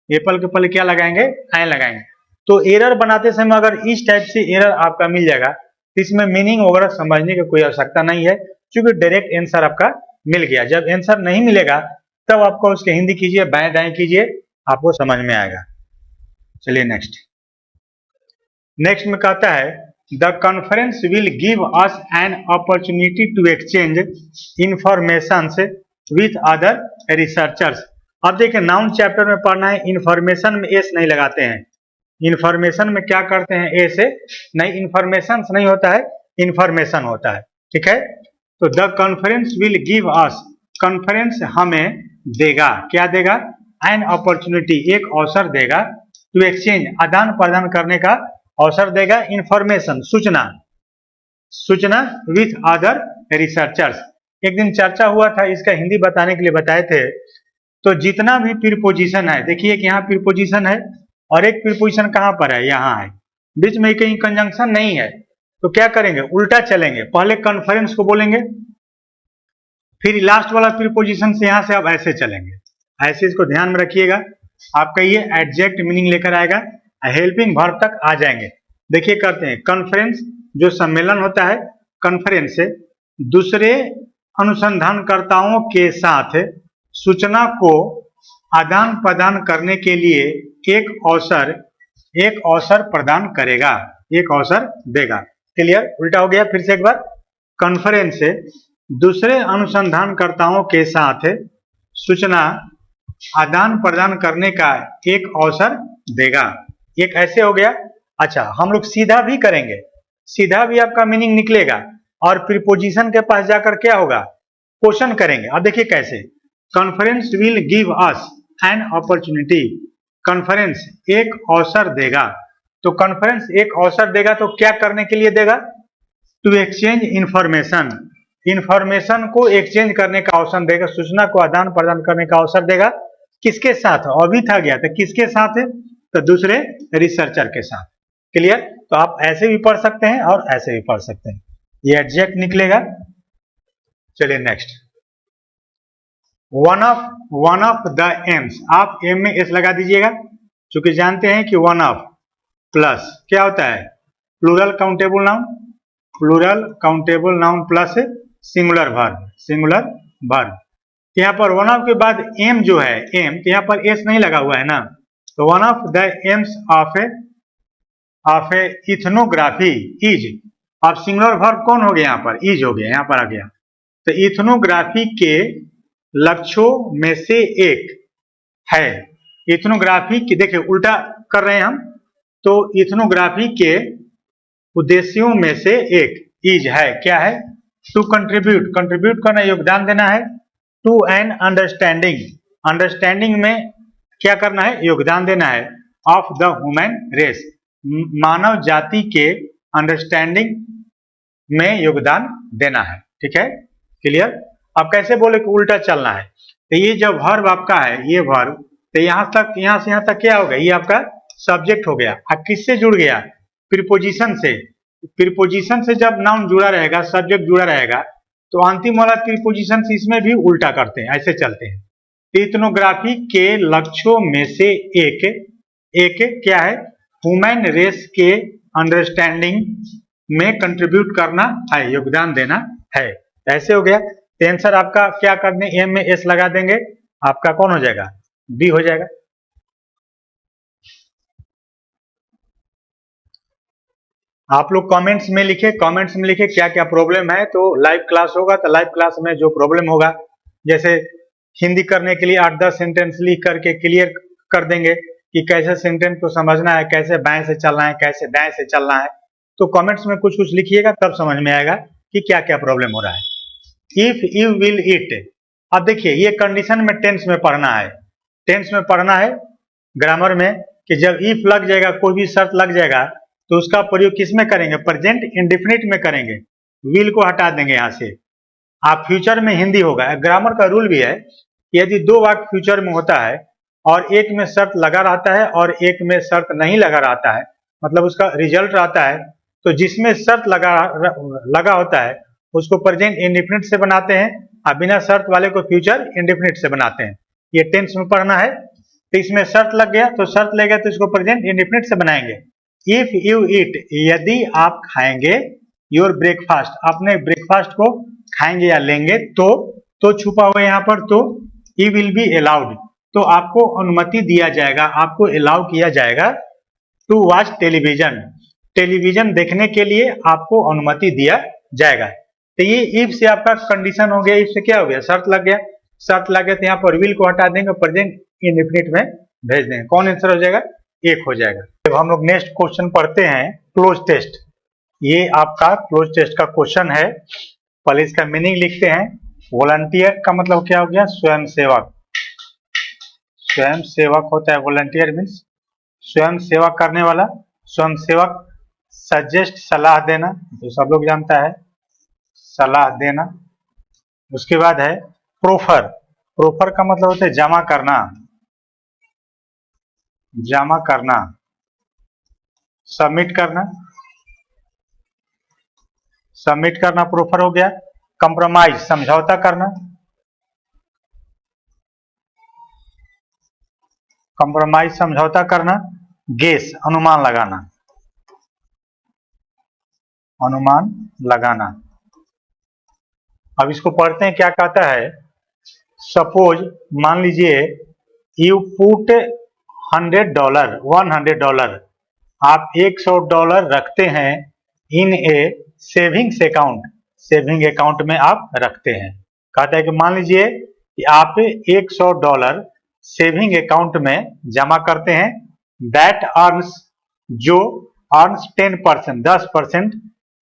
एप्पल के पहले क्या लगाएंगे, एन लगाएंगे। तो एरर बनाते समय अगर इस टाइप से एरर आपका मिल जाएगा तो इसमें मीनिंग वगैरह समझने की कोई आवश्यकता नहीं है, क्योंकि डायरेक्ट आंसर आपका मिल गया। जब आंसर नहीं मिलेगा तब आपको उसके हिंदी कीजिए, बाएं दाएं कीजिए, आपको समझ में आएगा। चलिए नेक्स्ट में कहता है the conference will give us an opportunity to exchange information with other researchers. अब देखिए नाउन चैप्टर में पढ़ना है, इंफॉर्मेशन में एस नहीं लगाते हैं। इंफॉर्मेशन में क्या करते हैं, ए से नहीं, इंफॉर्मेशन नहीं होता है, इंफॉर्मेशन होता है। ठीक है, तो the conference will give us, conference हमें देगा, क्या देगा, एन अपॉर्चुनिटी, एक अवसर देगा, टू एक्सचेंज, आदान प्रदान करने का अवसर देगा, इंफॉर्मेशन, सूचना, सूचना विथ अदर रिसर्चर्स। एक दिन चर्चा हुआ था, इसका हिंदी बताने के लिए बताए थे। तो जितना भी प्रीपोजिशन है, देखिए कि यहाँ प्रीपोजिशन है और एक प्रीपोजिशन कहाँ पर है, यहाँ है, बीच में कहीं कंजंक्शन नहीं है, तो क्या करेंगे, उल्टा चलेंगे, पहले कॉन्फ्रेंस को बोलेंगे, फिर लास्ट वाला प्रीपोजिशन से यहाँ से आप ऐसे चलेंगे, ऐसे इसको ध्यान में रखिएगा। आपका ये एडजेक्ट मीनिंग लेकर आएगा, हेल्पिंग वर्ब तक आ जाएंगे। देखिए करते हैं, कॉन्फ्रेंस जो सम्मेलन होता है, कॉन्फ्रेंस से दूसरे अनुसंधानकर्ताओं के साथ सूचना को आदान प्रदान करने के लिए एक अवसर प्रदान करेगा, एक अवसर देगा। क्लियर, उल्टा हो गया, फिर से एक बार, कॉन्फ्रेंस से दूसरे अनुसंधानकर्ताओं के साथ सूचना आदान प्रदान करने का एक अवसर देगा, एक ऐसे हो गया। अच्छा, हम लोग सीधा भी करेंगे, सीधा भी आपका मीनिंग निकलेगा, और प्रीपोजिशन के पास जाकर क्या होगा, क्वेश्चन करेंगे। अब देखिए कैसे, conference will give us an opportunity, conference एक अवसर देगा, तो कॉन्फ्रेंस एक अवसर देगा तो क्या करने के लिए देगा, टू एक्सचेंज इंफॉर्मेशन, इंफॉर्मेशन को एक्सचेंज करने का अवसर देगा, सूचना को आदान प्रदान करने का अवसर देगा। किसके साथ, अभी था गया था, किसके साथ है, तो दूसरे रिसर्चर के साथ। क्लियर, तो आप ऐसे भी पढ़ सकते हैं और ऐसे भी पढ़ सकते हैं, ये एडजेक्ट निकलेगा। चलिए next, one of the AIIMS, आप एम में एस लगा दीजिएगा, चूंकि जानते हैं कि वन ऑफ प्लस क्या होता है, plural countable noun, plural countable noun plus singular verb, singular verb. यहाँ पर वन ऑफ के बाद एम जो है, एम तो यहाँ पर एस नहीं लगा हुआ है ना, तो one of the AIIMS of A ethnography is. अब सिंगुलर वर्ब कौन हो गया यहाँ पर, इज हो गया, यहाँ पर आ गया। तो इथनोग्राफी के लक्ष्यों में से एक है, इथनोग्राफी की, देखिए उल्टा कर रहे हैं हम, तो इथनोग्राफी के उद्देश्यों में से एक इज है, क्या है, टू कंट्रीब्यूट, कंट्रीब्यूट करना, योगदान देना है, टू एन अंडरस्टैंडिंग, अंडरस्टैंडिंग में क्या करना है, योगदान देना है, ऑफ द ह्यूमन रेस, मानव जाति के अंडरस्टैंडिंग में योगदान देना है। ठीक है, क्लियर। अब कैसे बोले कि उल्टा चलना है, तो ये जब वर्ब आपका है, ये वर्ब, तो यहाँ तक, यहाँ से यहाँ तक क्या हो गया, ये आपका सब्जेक्ट हो गया। अब किससे जुड़ गया, प्रीपोजिशन से। प्रीपोजिशन से जब नाउन जुड़ा रहेगा, सब्जेक्ट जुड़ा रहेगा, तो अंतिम वाला प्रीपोजिशन से इसमें भी उल्टा करते हैं, ऐसे चलते हैं। इथनोग्राफी के लक्ष्यों में से एक क्या है, ह्यूमन रेस के अंडरस्टैंडिंग में कंट्रीब्यूट करना है, योगदान देना है। ऐसे हो गया। तो आंसर आपका क्या करने, एम में एस लगा देंगे, आपका कौन हो जाएगा, बी हो जाएगा। आप लोग कमेंट्स में लिखे, कमेंट्स में लिखे क्या क्या प्रॉब्लम है, तो लाइव क्लास होगा, तो लाइव क्लास में जो प्रॉब्लम होगा, जैसे हिंदी करने के लिए 8-10 सेंटेंस लिख करके क्लियर कर देंगे कि कैसे सेंटेंस को समझना है, कैसे बाएं से चलना है, कैसे दाएं से चलना है। तो कमेंट्स में कुछ कुछ लिखिएगा, तब समझ में आएगा कि क्या क्या प्रॉब्लम हो रहा है। इफ यू विल इट, अब देखिए ये कंडीशन में टेंस में पढ़ना है, टेंस में पढ़ना है ग्रामर में, कि जब इफ लग जाएगा, कोई भी शर्त लग जाएगा, तो उसका प्रयोग किस में करेंगे, प्रेजेंट इंडेफिनिट में करेंगे, विल को हटा देंगे यहाँ से। आप फ्यूचर में हिंदी होगा, ग्रामर का रूल भी है कि यदि दो वाक्य फ्यूचर में होता है और एक में शर्त लगा रहता है और एक में शर्त नहीं लगा रहता है, मतलब उसका रिजल्ट रहता है, तो जिसमें शर्त लगा होता है उसको प्रेजेंट इंडेफिनिट से बनाते हैं, और बिना शर्त वाले को फ्यूचर इंडेफिनिट से बनाते हैं। ये टेंस में पढ़ना है। तो इसमें शर्त लग गया, तो शर्त लगेगा तो इसको प्रेजेंट इंडेफिनिट से बनाएंगे। इफ यू ईट, यदि आप खाएंगे, योर ब्रेकफास्ट, अपने ब्रेकफास्ट को खाएंगे या लेंगे, तो छुपा हुआ यहाँ पर, तो ई विल बी अलाउड, तो आपको अनुमति दिया जाएगा, आपको अलाउ किया जाएगा, टू वॉच टेलीविजन, टेलीविजन देखने के लिए आपको अनुमति दिया जाएगा। तो ये इफ से आपका कंडीशन हो गया, इफ से क्या हो गया, शर्त लग गया, शर्त लग गया तो यहाँ पर विल को हटा देंगे, प्रेजेंट इंडेफिनिट में भेज देंगे। कौन आंसर हो जाएगा, एक हो जाएगा। जब हम लोग नेक्स्ट क्वेश्चन पढ़ते हैं, क्लोज टेस्ट, ये आपका क्लोज टेस्ट का क्वेश्चन है। पहले इसका मीनिंग लिखते हैं। वॉलंटियर का मतलब क्या हो गया, स्वयं सेवक, स्वयं सेवक होता है वॉलंटियर, मीन्स स्वयं सेवा करने वाला, स्वयं सेवक। सजेस्ट, सलाह देना, तो सब लोग जानता है, सलाह देना। उसके बाद है प्रोफर, प्रोफर का मतलब होता है जमा करना, जमा करना। सबमिट करना, सबमिट करना प्रोफर हो गया। कंप्रोमाइज, समझौता करना, कंप्रोमाइज समझौता करना। गेस, अनुमान लगाना, अनुमान लगाना। अब इसको पढ़ते हैं, क्या कहता है। सपोज, मान लीजिए, यू पुट $100, $100, आप $100 रखते हैं इन ए सेविंग्स अकाउंट, सेविंग अकाउंट में आप रखते हैं। कहता है कि मान लीजिए कि आप $100 सेविंग अकाउंट में जमा करते हैं, दैट अर्न्स, जो अर्न्स 10%, 10%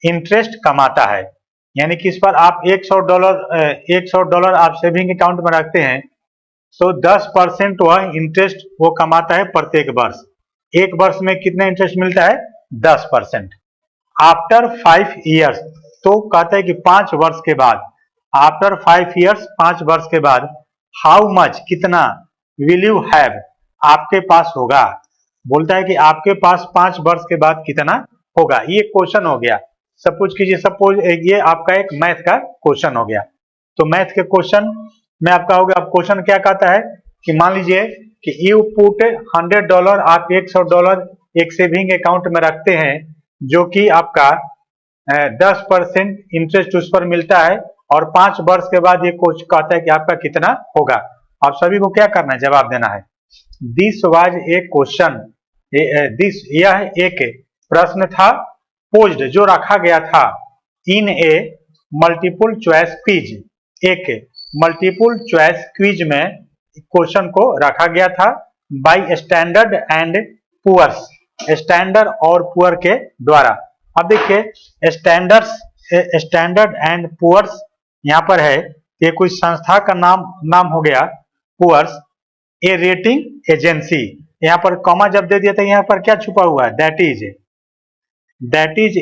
इंटरेस्ट कमाता है। यानी कि इस पर आप $100 आप सेविंग अकाउंट में रखते हैं, तो 10% वह इंटरेस्ट वो कमाता है प्रत्येक वर्ष। एक वर्ष में कितना इंटरेस्ट मिलता है, 10%। आफ्टर 5 ईयर्स, तो कहता है कि 5 वर्ष के बाद, आफ्टर 5 ईयर्स, 5 वर्ष के बाद, हाउ मच, कितना, विल यू हैव, आपके पास होगा। बोलता है कि आपके पास 5 वर्ष के बाद कितना होगा। ये क्वेश्चन हो गया। सपोज कीजिए, सपोज ये आपका एक मैथ का क्वेश्चन हो गया। तो मैथ के क्वेश्चन में आपका हो गया। अब क्वेश्चन क्या कहता है कि मान लीजिए कि यू पुट $100, आप $100 एक सेविंग अकाउंट में रखते हैं, जो कि आपका 10% इंटरेस्ट उस पर मिलता है, और 5 वर्ष के बाद ये कोच कहता है कि आपका कितना होगा। आप सभी को क्या करना है, जवाब देना है। दिस वाज ए क्वेश्चन, यह एक प्रश्न था, पोज्ड जो रखा गया था, in a multiple choice quiz, एक मल्टीपल चॉइस क्विज में क्वेश्चन को रखा गया था, by Standard and Poor's, Standard और पुअर के द्वारा। अब देखिए स्टैंडर्ड एंड पुअर्स यहाँ पर है, ये कोई संस्था का नाम हो गया पुअर्स, ए रेटिंग एजेंसी। यहाँ पर कॉमा जब दे दिया था, यहाँ पर क्या छुपा हुआ है, दैट इज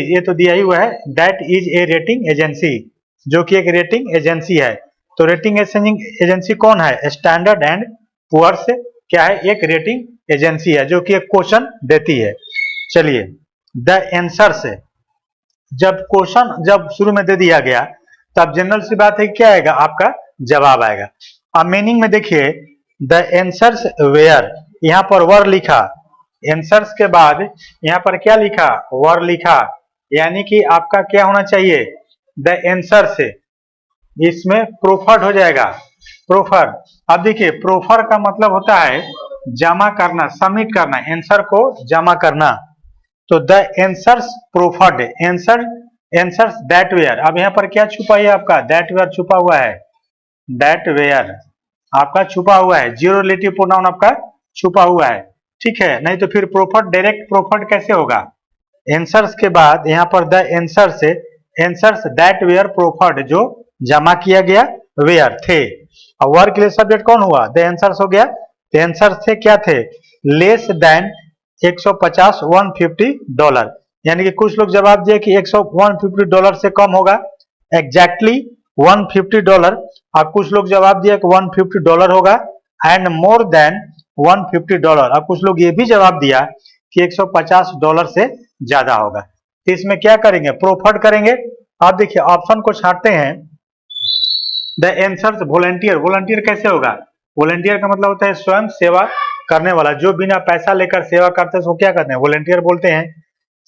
ये तो दिया ही हुआ है, that is A rating agency, जो कि एक रेटिंग एजेंसी है। तो रेटिंग एजेंसी कौन है, स्टैंडर्ड एंड पुअर्स क्या है, एक रेटिंग एजेंसी है जो कि एक क्वेश्चन देती है। चलिए द आंसर से, जब क्वेश्चन जब शुरू में दे दिया गया, तब जनरल सी बात है क्या आएगा, आपका जवाब आएगा। अब मीनिंग में देखिए, द आंसर्स वेयर, यहाँ पर वर लिखा, आंसर्स के बाद यहाँ पर क्या लिखा, वर लिखा, यानी कि आपका क्या होना चाहिए, द आंसर से, इसमें प्रोफर्ड हो जाएगा, प्रोफर। अब देखिए प्रोफर का मतलब होता है जमा करना, सबमिट करना, आंसर को जमा करना। तो the answers proffered, answers that were, अब यहाँ पर क्या छुपा है, आपका दैट वेयर छुपा हुआ है, दैट वेयर आपका छुपा हुआ है, जीरो रिलेटिव प्रोनाउन आपका छुपा हुआ है, ठीक है। नहीं तो फिर प्रोफर्ड, डायरेक्ट प्रोफर्ड कैसे होगा, आंसर्स के बाद यहाँ पर द आंसर से, आंसर्स दैट वेयर प्रोफर्ड, जो जमा किया गया, वेयर थे। और वर्क के लिए सब्जेक्ट कौन हुआ, द आंसर्स हो गया। द आंसर्स थे क्या थे, लेस देन 150 $150, यानी कि कुछ लोग जवाब दिए कि $150 से कम होगा, एग्जैक्टली $150, और कुछ लोग जवाब दिया कि $150 होगा, एंड मोर देन $150, और कुछ लोग ये भी जवाब दिया कि $150 से ज्यादा होगा। तो इसमें क्या करेंगे, प्रोफर्ड करेंगे। आप देखिए ऑप्शन को छांटते हैं, द आंसर्स वॉलंटियर, वॉलंटियर कैसे होगा, वॉलंटियर का मतलब होता है स्वयं सेवा करने वाला, जो बिना पैसा लेकर सेवा करते हैं उसको क्या कहते हैं, वॉलंटियर बोलते हैं।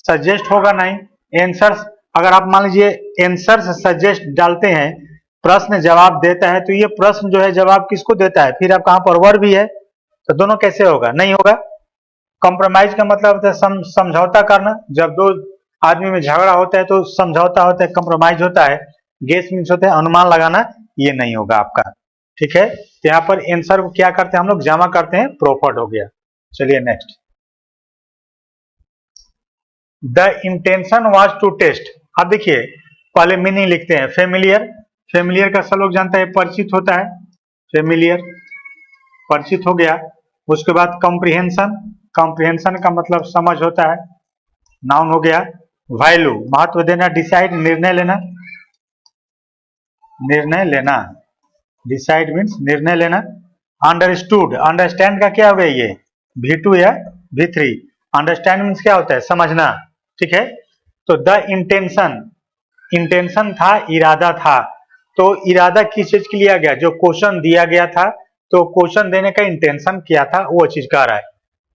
सजेस्ट होगा नहीं, आंसर्स, अगर आप मान लीजिए आंसर्स सजेस्ट डालते हैं, प्रश्न जवाब देता है, तो ये प्रश्न जो है जवाब किसको देता है, फिर आप कहाँ पर वर भी है, तो दोनों कैसे होगा, नहीं होगा। कॉम्प्रोमाइज का मतलब होता है समझौता करना, जब दो आदमी में झगड़ा होता है तो समझौता होता है, कॉम्प्रोमाइज होता है। गेस मीन्स होता है अनुमान लगाना, ये नहीं होगा आपका, ठीक है। तो यहाँ पर आंसर को क्या करते हैं हम लोग, जमा करते हैं, प्रोफर्ड हो गया। चलिए next, the intention was to test. अब देखिए पहले मीनिंग लिखते हैं, फेमिलियर, फेमिलियर का सब लोग जानते हैं, परिचित होता है, फेमिलियर परिचित हो गया। उसके बाद कॉम्प्रिहेंशन, कॉम्प्रिहेंशन का मतलब समझ होता है, नाउन हो गया। वैल्यू महत्व देना, डिसाइड निर्णय लेना, निर्णय लेना, डिसाइड मीन्स निर्णय लेना। अंडरस्टूड, अंडरस्टैंड का क्या हो गया, ये V2 या V3, अंडरस्टैंड मीन्स क्या होता है, समझना, ठीक है। तो द इंटेंशन, इंटेंशन था, इरादा था, तो इरादा किस चीज के लिया गया, जो क्वेश्चन दिया गया था, तो क्वेश्चन देने का इंटेंशन क्या था, वो चीज कह रहा है।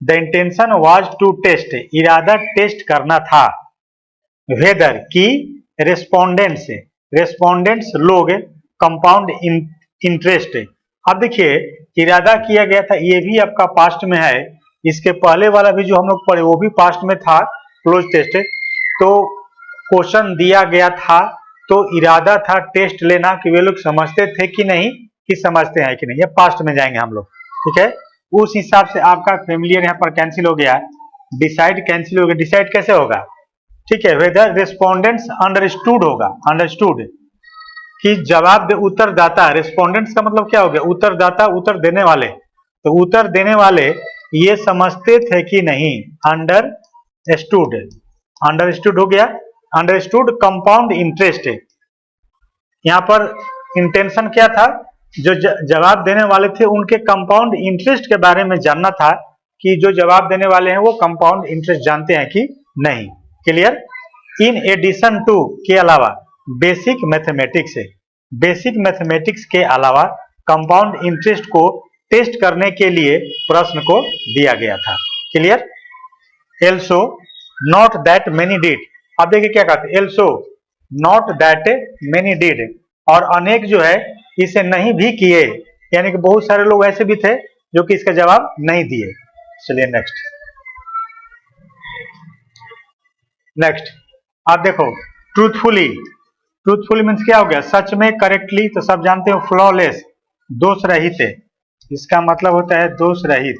The intention was to test, इरादा टेस्ट करना था, वेदर की रेस्पोंडेंट्स, रेस्पोंडेंट्स लोग कंपाउंड इंटरेस्ट। अब देखिए इरादा किया गया था, ये भी आपका पास्ट में है, इसके पहले वाला भी जो हम लोग पढ़े वो भी पास्ट में था, क्लोज टेस्ट। तो क्वेश्चन दिया गया था, तो इरादा था टेस्ट लेना कि वे लोग समझते थे कि नहीं, कि समझते हैं कि नहीं, ये पास्ट में जाएंगे हम लोग, ठीक है। उस हिसाब से आपका फेमिलियर यहाँ पर कैंसिल हो गया, डिसाइड कैंसिल हो गया। डिसाइड कैसे होगा, ठीक है, वेदर रेस्पोंडेंट्स अंडरस्टूड होगा, अंडरस्टूड कि जवाब दे, उत्तरदाता, रेस्पोंडेंट्स का मतलब क्या हो गया, उत्तरदाता, उत्तर देने वाले, तो उत्तर देने वाले ये समझते थे कि नहीं, अंडरस्टूड, अंडरस्टूड हो गया। अंडरस्टूड कंपाउंड इंटरेस्ट, यहाँ पर इंटेंशन क्या था, जो जवाब देने वाले थे उनके कंपाउंड इंटरेस्ट के बारे में जानना था, कि जो जवाब देने वाले हैं वो कंपाउंड इंटरेस्ट जानते हैं कि नहीं, क्लियर। इन एडिशन टू के अलावा, बेसिक मैथमेटिक्स, बेसिक मैथमेटिक्स के अलावा कंपाउंड इंटरेस्ट को टेस्ट करने के लिए प्रश्न को दिया गया था। Clear? Also not that many did, अब देखिए क्या कहते हैं, also not that many did, और अनेक जो है इसे नहीं भी किए, यानी कि बहुत सारे लोग ऐसे भी थे जो कि इसका जवाब नहीं दिए। चलिए नेक्स्ट आप देखो, ट्रूथफुली, ट्रूथफुली मीन्स क्या हो गया, सच में, करेक्टली तो सब जानते हो, फ्लॉलेस दोष रहित, इसका मतलब होता है दोष रहित,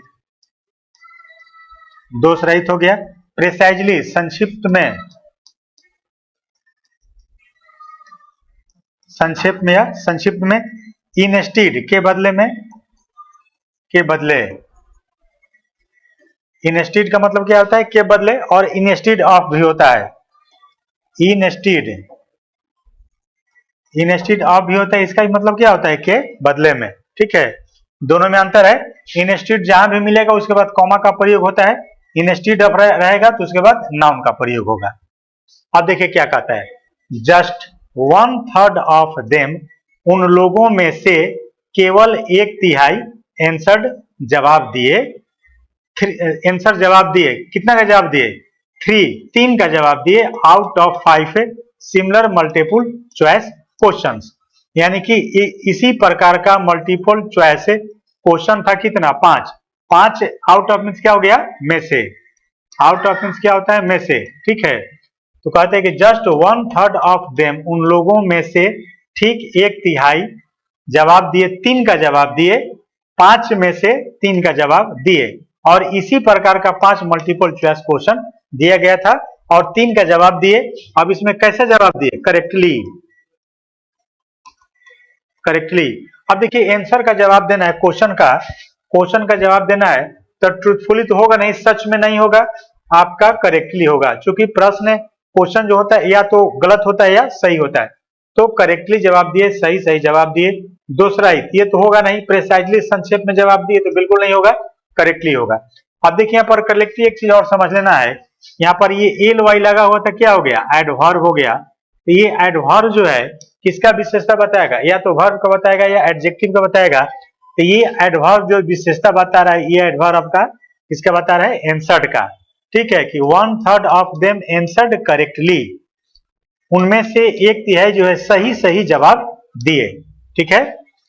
दोष रहित हो गया। प्रिसाइजली संक्षिप्त में, संक्षेप में या संक्षिप्त में। इनस्टीड के बदले में, के बदले, इनस्टीड का मतलब क्या होता है, के बदले, और इनस्टीड ऑफ भी होता है, इनस्टीड, इनस्टीड ऑफ भी होता है, इसका मतलब क्या होता है, के बदले में। ठीक है, दोनों में अंतर है। इनस्टीड जहां भी मिलेगा उसके बाद कॉमा का प्रयोग होता है, इनस्टीड ऑफ रहेगा तो उसके बाद नाउन का प्रयोग होगा। अब देखिए क्या कहता है, जस्ट 1/3 ऑफ देम, उन लोगों में से केवल 1/3 आंसर्ड जवाब दिए, आंसर जवाब दिए, कितना का जवाब दिए, 3 का जवाब दिए, out of 5 similar multiple choice questions, यानी कि इसी प्रकार का मल्टीपल चॉइस क्वेश्चन था कितना, 5 आउट ऑफ मीन्स क्या हो गया, में से, आउट ऑफ मीन्स क्या होता है, में से। ठीक है, तो कहते हैं कि जस्ट 1/3 ऑफ देम, उन लोगों में से ठीक 1/3 जवाब दिए, 3 का जवाब दिए, 5 में से 3 का जवाब दिए, और इसी प्रकार का 5 मल्टीपल चॉइस क्वेश्चन दिया गया था और 3 का जवाब दिए। अब इसमें कैसे जवाब दिए, करेक्टली, करेक्टली। अब देखिए आंसर का जवाब देना है, क्वेश्चन का जवाब देना है, तो ट्रूथफुली तो होगा नहीं, सच में नहीं होगा, आपका करेक्टली होगा, क्योंकि प्रश्न क्वेश्चन जो होता है या तो गलत होता है या सही होता है, तो करेक्टली जवाब दिए, सही सही जवाब दिए, दूसरा ही ये तो होगा नहीं, प्रिसाइजली संक्षेप में जवाब दिए तो बिल्कुल नहीं होगा, करेक्टली होगा। अब देखिए यहाँ पर करेक्टली एक चीज और समझ लेना है, यहाँ पर ये एल वाई लगा हुआ था, क्या हो गया, एडवर्ब हो गया। तो ये एडवर्ब जो है किसका विशेषता बताएगा, या तो वर्ब का बताएगा या एडजेक्टिव का बताएगा। तो ये एडवर्ब जो विशेषता बता रहा है, ये एडवर्ब आपका किसका बता रहा है, आंसर्ड का। ठीक है, कि 1/3 ऑफ देम आंसर्ड करेक्टली, उनमें से 1/3 जो है सही सही जवाब दिए। ठीक है,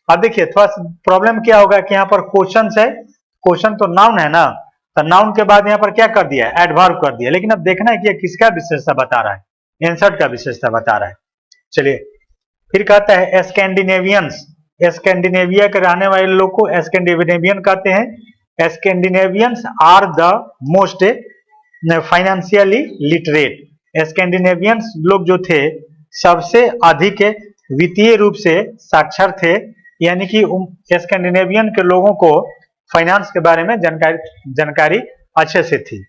अब देखिए थोड़ा प्रॉब्लम क्या होगा कि यहाँ पर क्वेश्चन है, क्वेश्चन तो नाउन है ना, तो नाउन के बाद यहाँ पर क्या कर दिया, एडवर्ब कर दिया, लेकिन अब देखना है कि किसका विशेषता बता रहा है, आंसर्ड का विशेषता बता रहा है। चलिए फिर कहता है स्कैंडिनेवियंस, स्कैंडिनेविया के रहने वाले लोग को स्कैंडिनेवियन कहते हैं। Scandinavians are the most financially literate, Scandinavians लोग जो थे सबसे अधिक वित्तीय रूप से साक्षर थे, यानी कि स्कैंडिनेवियन के लोगों को फाइनेंस के बारे में जानकारी अच्छे से थी।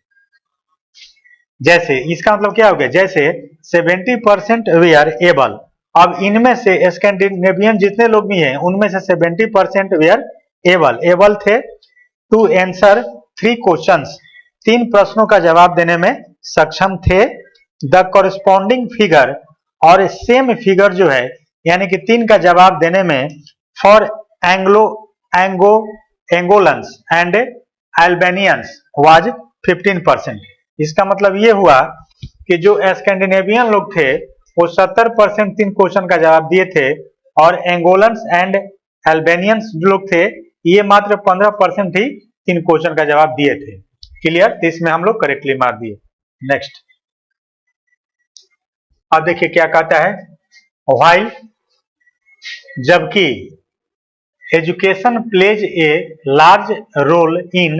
जैसे इसका मतलब क्या हो गया, जैसे 70% वेयर एबल, अब इनमें से स्कैंडिनेवियन जितने लोग भी हैं उनमें से 70% वेयर एबल थे टू आंसर 3 क्वेश्चंस, 3 प्रश्नों का जवाब देने में सक्षम थे। द कॉरेस्पॉन्डिंग फिगर, और सेम फिगर जो है यानी कि 3 का जवाब देने में फॉर एंगोलन्स एंड अल्बानियंस वाज 15%। इसका मतलब ये हुआ कि जो स्कैंडिनेवियन लोग थे वो 70% 3 क्वेश्चन का जवाब दिए थे, और एंगोलन्स एंड अल्बानियंस जो लोग थे ये मात्र 15% ही 3 क्वेश्चन का जवाब दिए थे। क्लियर, तो इसमें हम लोग करेक्टली मार दिए। नेक्स्ट अब देखिए क्या कहता है, व्हाइल, जबकि education plays a large role in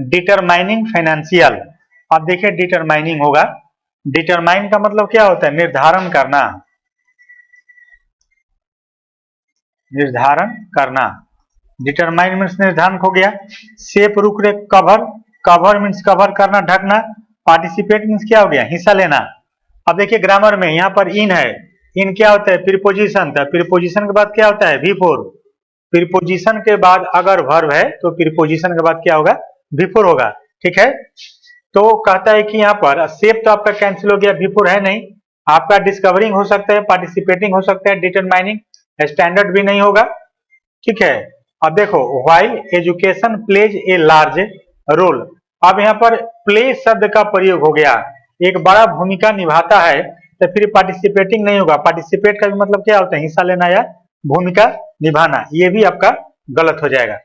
determining financial, अब देखिए डिटरमाइनिंग होगा, डिटरमाइन का मतलब क्या होता है, निर्धारण करना, निर्धारण करना, डिटरमाइन मीन्स निर्धारण हो गया। शेप, रुख रेख, कवर, कवर मीन्स कवर करना, ढकना, पार्टिसिपेट मीन्स क्या हो गया, हिस्सा लेना। अब देखिए ग्रामर में यहाँ पर इन है, इन क्या होता है, प्रीपोजिशन था, प्रीपोजिशन के बाद क्या होता है, V4, प्रीपोजिशन के बाद अगर वर्ब है तो प्रीपोजिशन के बाद क्या होगा, V4 होगा। ठीक है, तो कहता है कि यहाँ पर शेप तो आपका कैंसिल हो गया, V4 है नहीं, आपका डिस्कवरिंग हो सकता है, पार्टिसिपेटिंग हो सकता है, डिटरमाइनिंग स्टैंडर्ड भी नहीं होगा। ठीक है, अब देखो, while education plays a large role, अब यहाँ पर प्ले शब्द का प्रयोग हो गया, एक बड़ा भूमिका निभाता है, तो फिर पार्टिसिपेटिंग नहीं होगा। पार्टिसिपेट का भी मतलब क्या होता है, हिस्सा लेना या भूमिका निभाना, ये भी आपका गलत हो जाएगा।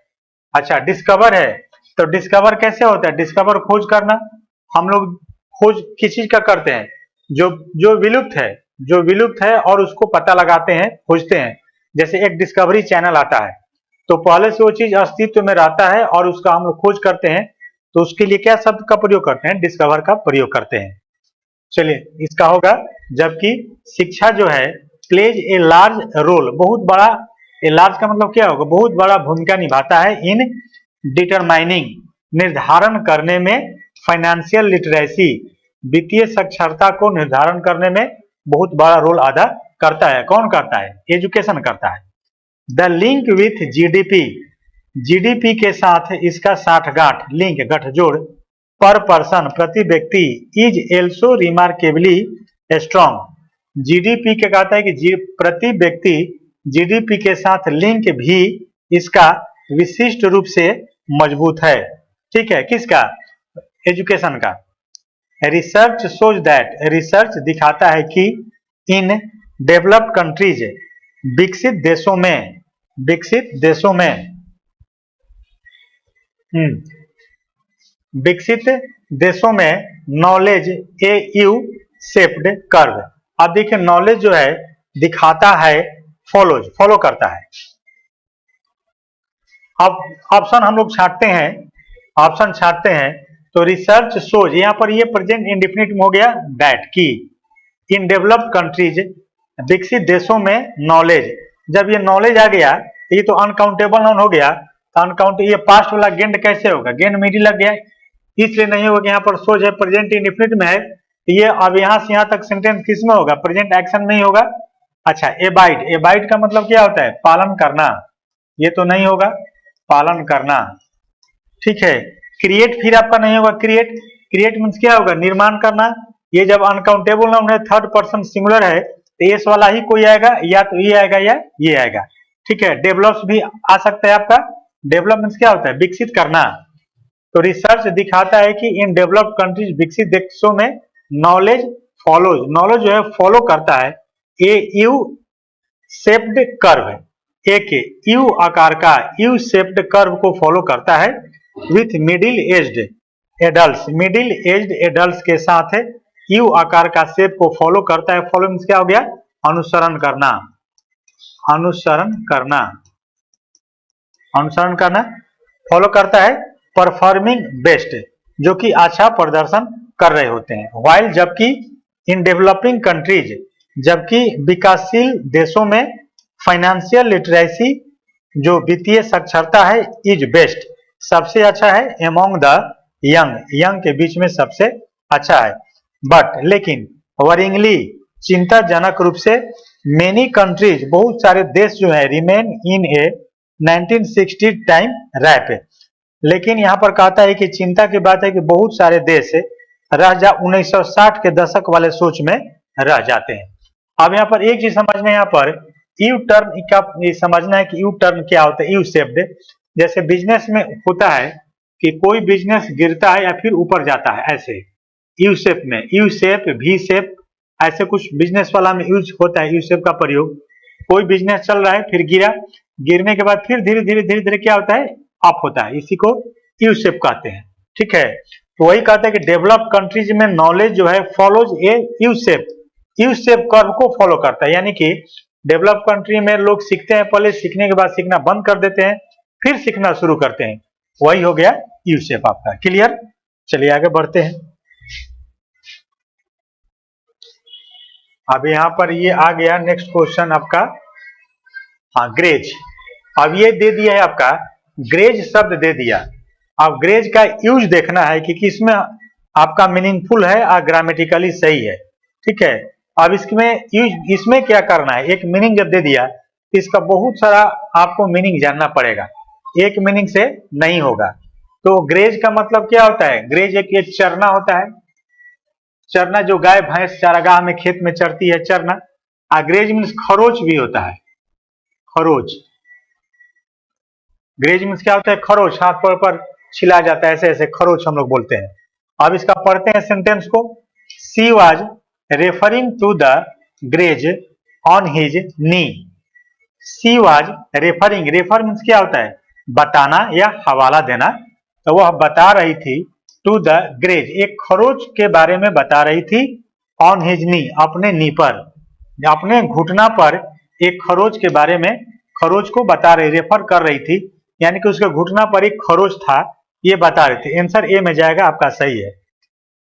अच्छा, डिस्कवर है, तो डिस्कवर कैसे होता है, डिस्कवर खोज करना, हम लोग खोज किस चीज का करते हैं, जो जो विलुप्त है, जो विलुप्त है और उसको पता लगाते हैं, खोजते हैं। जैसे एक डिस्कवरी चैनल आता है, तो पहले से वो चीज अस्तित्व में रहता है और उसका हम लोग खोज करते हैं, तो उसके लिए क्या शब्द का प्रयोग करते हैं, डिस्कवर का प्रयोग करते हैं। चलिए, इसका होगा, जबकि शिक्षा जो है प्लेज ए लार्ज रोल, बहुत बड़ा, ए लार्ज का मतलब क्या होगा, बहुत बड़ा भूमिका निभाता है, इन डिटरमाइनिंग, निर्धारण करने में, फाइनेंशियल लिटरेसी, वित्तीय साक्षरता को निर्धारण करने में बहुत बड़ा रोल अदा करता है। कौन करता है, एजुकेशन करता है। The link with GDP, GDP के साथ इसका साठगांठ, लिंक गठजोड़, पर पर्सन प्रति व्यक्ति, is also remarkably strong, GDP के कहता है कि प्रति व्यक्ति जीडीपी के साथ लिंक भी इसका विशिष्ट रूप से मजबूत है। ठीक है, किसका, एजुकेशन का। रिसर्च शोज दैट, रिसर्च दिखाता है कि इन डेवलप्ड कंट्रीज, विकसित देशों में, विकसित देशों में, विकसित देशों में knowledge a U shaped curve, अब देखिए नॉलेज जो है दिखाता है, फॉलोज, फॉलो करता है। अब ऑप्शन हम लोग छांटते हैं, ऑप्शन छांटते हैं, तो रिसर्च शोज, यहाँ पर ये प्रेजेंट इंडेफिनिट में हो गया दैट, की इन डेवलप्ड कंट्रीज, विकसित देशों में नॉलेज, जब ये नॉलेज आ गया, ये तो अनकाउंटेबल नाउन हो गया, तो अनकाउंट, ये पास्ट वाला गेंड कैसे होगा, गेंड मिडिल लग गया, इसलिए नहीं होगा। यहाँ पर सोच है, प्रेजेंट इंडेफिनिट में है, ये अब यहाँ से यहाँ तक सेंटेंस किस में होगा, प्रेजेंट एक्शन में ही होगा। अच्छा, एबाइड, एबाइड का मतलब क्या होता है, पालन करना, ये तो नहीं होगा, पालन करना। ठीक है, क्रिएट फिर आपका नहीं होगा, क्रिएट, क्रिएट मीन्स क्या होगा, निर्माण करना, ये जब अनकाउंटेबल नाउन है, थर्ड पर्सन सिंगुलर है, तो एस वाला ही कोई आएगा, या तो ये आएगा या ये आएगा। ठीक है, डेवलप्स भी आ सकता है आपका, डेवलप मीन्स क्या होता है, विकसित करना। तो रिसर्च दिखाता है कि इन डेवलप्ड कंट्रीज, विकसित देशों में नॉलेज फॉलोज, नॉलेज जो है फॉलो करता है ए यू शेप्ड कर्व, एक यू आकार का यू शेप्ड कर्व को फॉलो करता है, with middle aged adults, middle aged adults के साथ यू आकार का शेप को फॉलो करता है। फॉलो मीन्स क्या हो गया, अनुसरण करना, अनुसरण करना, अनुसरण करना, फॉलो करता है, परफॉर्मिंग बेस्ट, जो कि अच्छा प्रदर्शन कर रहे होते हैं। व्हाइल, जबकि इन डेवलपिंग कंट्रीज, जबकि विकासशील देशों में, फाइनेंशियल लिटरेसी, जो वित्तीय साक्षरता है, इज बेस्ट, सबसे अच्छा है, एमोंग द यंग, यंग के बीच में सबसे अच्छा है। बट, लेकिन, वरिंगली, चिंताजनक रूप से, मेनी कंट्रीज, बहुत सारे देश जो है, remain in a 1960 time warp, लेकिन यहाँ पर कहता है कि चिंता की बात है कि बहुत सारे देश रह जा 1960 के दशक वाले सोच में रह जाते हैं। अब यहाँ पर एक चीज समझना है, यहाँ पर यू टर्न का समझना है कि यू टर्न क्या होता है, यू शेप्ड, जैसे बिजनेस में होता है कि कोई बिजनेस गिरता है या फिर ऊपर जाता है, ऐसे यू शेप में, यू शेप, वी शेप, ऐसे कुछ बिजनेस वाला में यूज होता है यू शेप का प्रयोग। कोई बिजनेस चल रहा है, फिर गिरा, गिरने के बाद फिर धीरे धीरे धीरे धीरे क्या होता है, अप होता है, इसी को यू शेप कहते हैं। ठीक है, तो वही कहता है कि डेवलप्ड कंट्रीज में नॉलेज जो है follows a U shape, U shape curve को फॉलो करता है, यानी कि डेवलप कंट्री में लोग सीखते हैं, पहले सीखने के बाद सीखना बंद कर देते हैं, फिर सीखना शुरू करते हैं, वही हो गया यू शेप आपका। क्लियर, चलिए आगे बढ़ते हैं। अब यहाँ पर ये आ गया नेक्स्ट क्वेश्चन आपका, हाँ ग्रेज। अब ये दे दिया है आपका, ग्रेज शब्द दे दिया, अब ग्रेज का यूज देखना है कि किसमें आपका मीनिंगफुल है और ग्रामेटिकली सही है। ठीक है, अब इसमें यूज, इसमें क्या करना है, एक मीनिंग जब दे दिया, इसका बहुत सारा आपको मीनिंग जानना पड़ेगा, एक मीनिंग से नहीं होगा। तो ग्रेज का मतलब क्या होता है, ग्रेज एक चरना होता है, चरना जो गाय भैंस चारागाह में खेत में चरती है, चरना। ग्रेज मीन्स खरोच भी होता है, खरोच, ग्रेज मीन्स क्या होता है? खरोच, हाथ पैर पर छिला जाता है, ऐसे ऐसे खरोच हम लोग बोलते हैं। अब इसका पढ़ते हैं सेंटेंस को। She was referring to the graze on his knee. She was referring, refer means क्या होता है? बताना या हवाला देना। तो वह बता रही थी टू द ग्रेज, एक खरोच के बारे में बता रही थी, ऑन हिज नी, अपने नी पर, अपने घुटना पर एक खरोच के बारे में, खरोच को बता रही, रेफर कर रही थी, यानी कि उसके घुटना पर एक खरोच था, ये बता रही थी। आंसर ए में जाएगा, आपका सही है।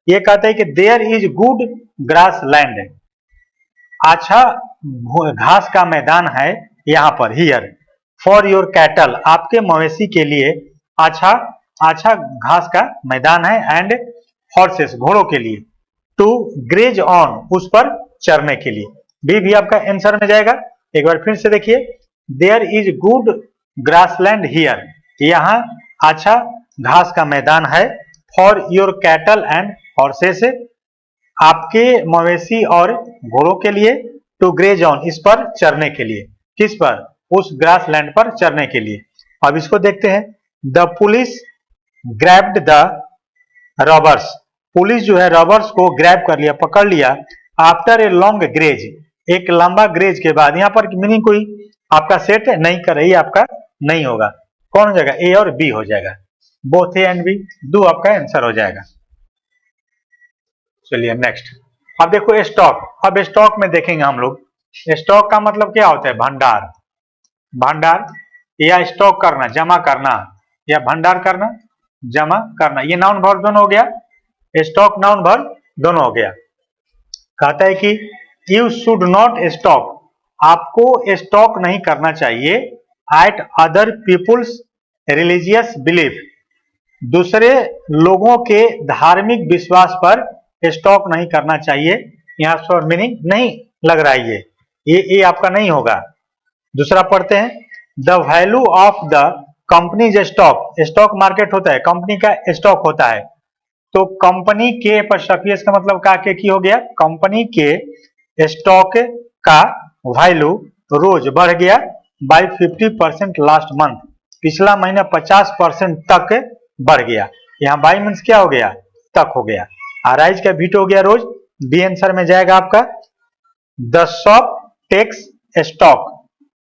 ये कहता है कि there is good grass land, अच्छा घास का मैदान है यहाँ पर, हियर फॉर योर कैटल, आपके मवेशी के लिए अच्छा अच्छा घास का मैदान है, एंड हॉर्सेस, घोड़ों के लिए, टू ग्रेज ऑन, उस पर चरने के लिए। बी भी आपका आंसर में जाएगा। एक बार फिर से देखिए, there is good grassland here, यहाँ अच्छा घास का मैदान है, for your cattle and horses, आपके मवेशी और घोड़ों के लिए, टू ग्रेज ऑन, इस पर चरने के लिए। किस पर? उस ग्रास लैंड पर चरने के लिए। अब इसको देखते हैं। The police grabbed the robbers, police जो है रॉबर्स को ग्रैब कर लिया, पकड़ लिया, आफ्टर ए लॉन्ग ग्रेज, एक लंबा ग्रेज के बाद। यहाँ पर मीनिंग कोई आपका सेट नहीं कर रही, आपका नहीं होगा। कौन हो जाएगा? ए और बी हो जाएगा, बोथ ए एंड बी, दो आपका आंसर हो जाएगा। चलिए नेक्स्ट। अब देखो स्टॉक, अब स्टॉक में देखेंगे हम लोग। स्टॉक का मतलब क्या होता है? भंडार, भंडार या स्टॉक करना, जमा करना, या भंडार करना, जमा करना। ये नाउन वर्ब दोनों हो गया, स्टॉक नाउन वर्ब दोनों हो गया। कहता है कि यू शुड नॉट स्टॉक, आपको स्टॉक नहीं करना चाहिए, at other people's religious belief, दूसरे लोगों के धार्मिक विश्वास पर स्टॉक नहीं करना चाहिए। यहाँ पर मीनिंग नहीं लग रहा है, ये आपका नहीं होगा। दूसरा पढ़ते हैं। The value of the companies stock, stock market होता है, कंपनी का स्टॉक होता है, तो कंपनी के पर सफियस का मतलब का के की हो गया, कंपनी के स्टॉक का वैल्यू रोज बढ़ गया बाय 50% लास्ट मंथ, पिछला महीना 50% तक बढ़ गया। यहाँ बाई मीन्स क्या हो गया? तक हो गया। राइज का बीट हो गया रोज, बी आंसर में जाएगा आपका। द शॉप टेक्स स्टॉक,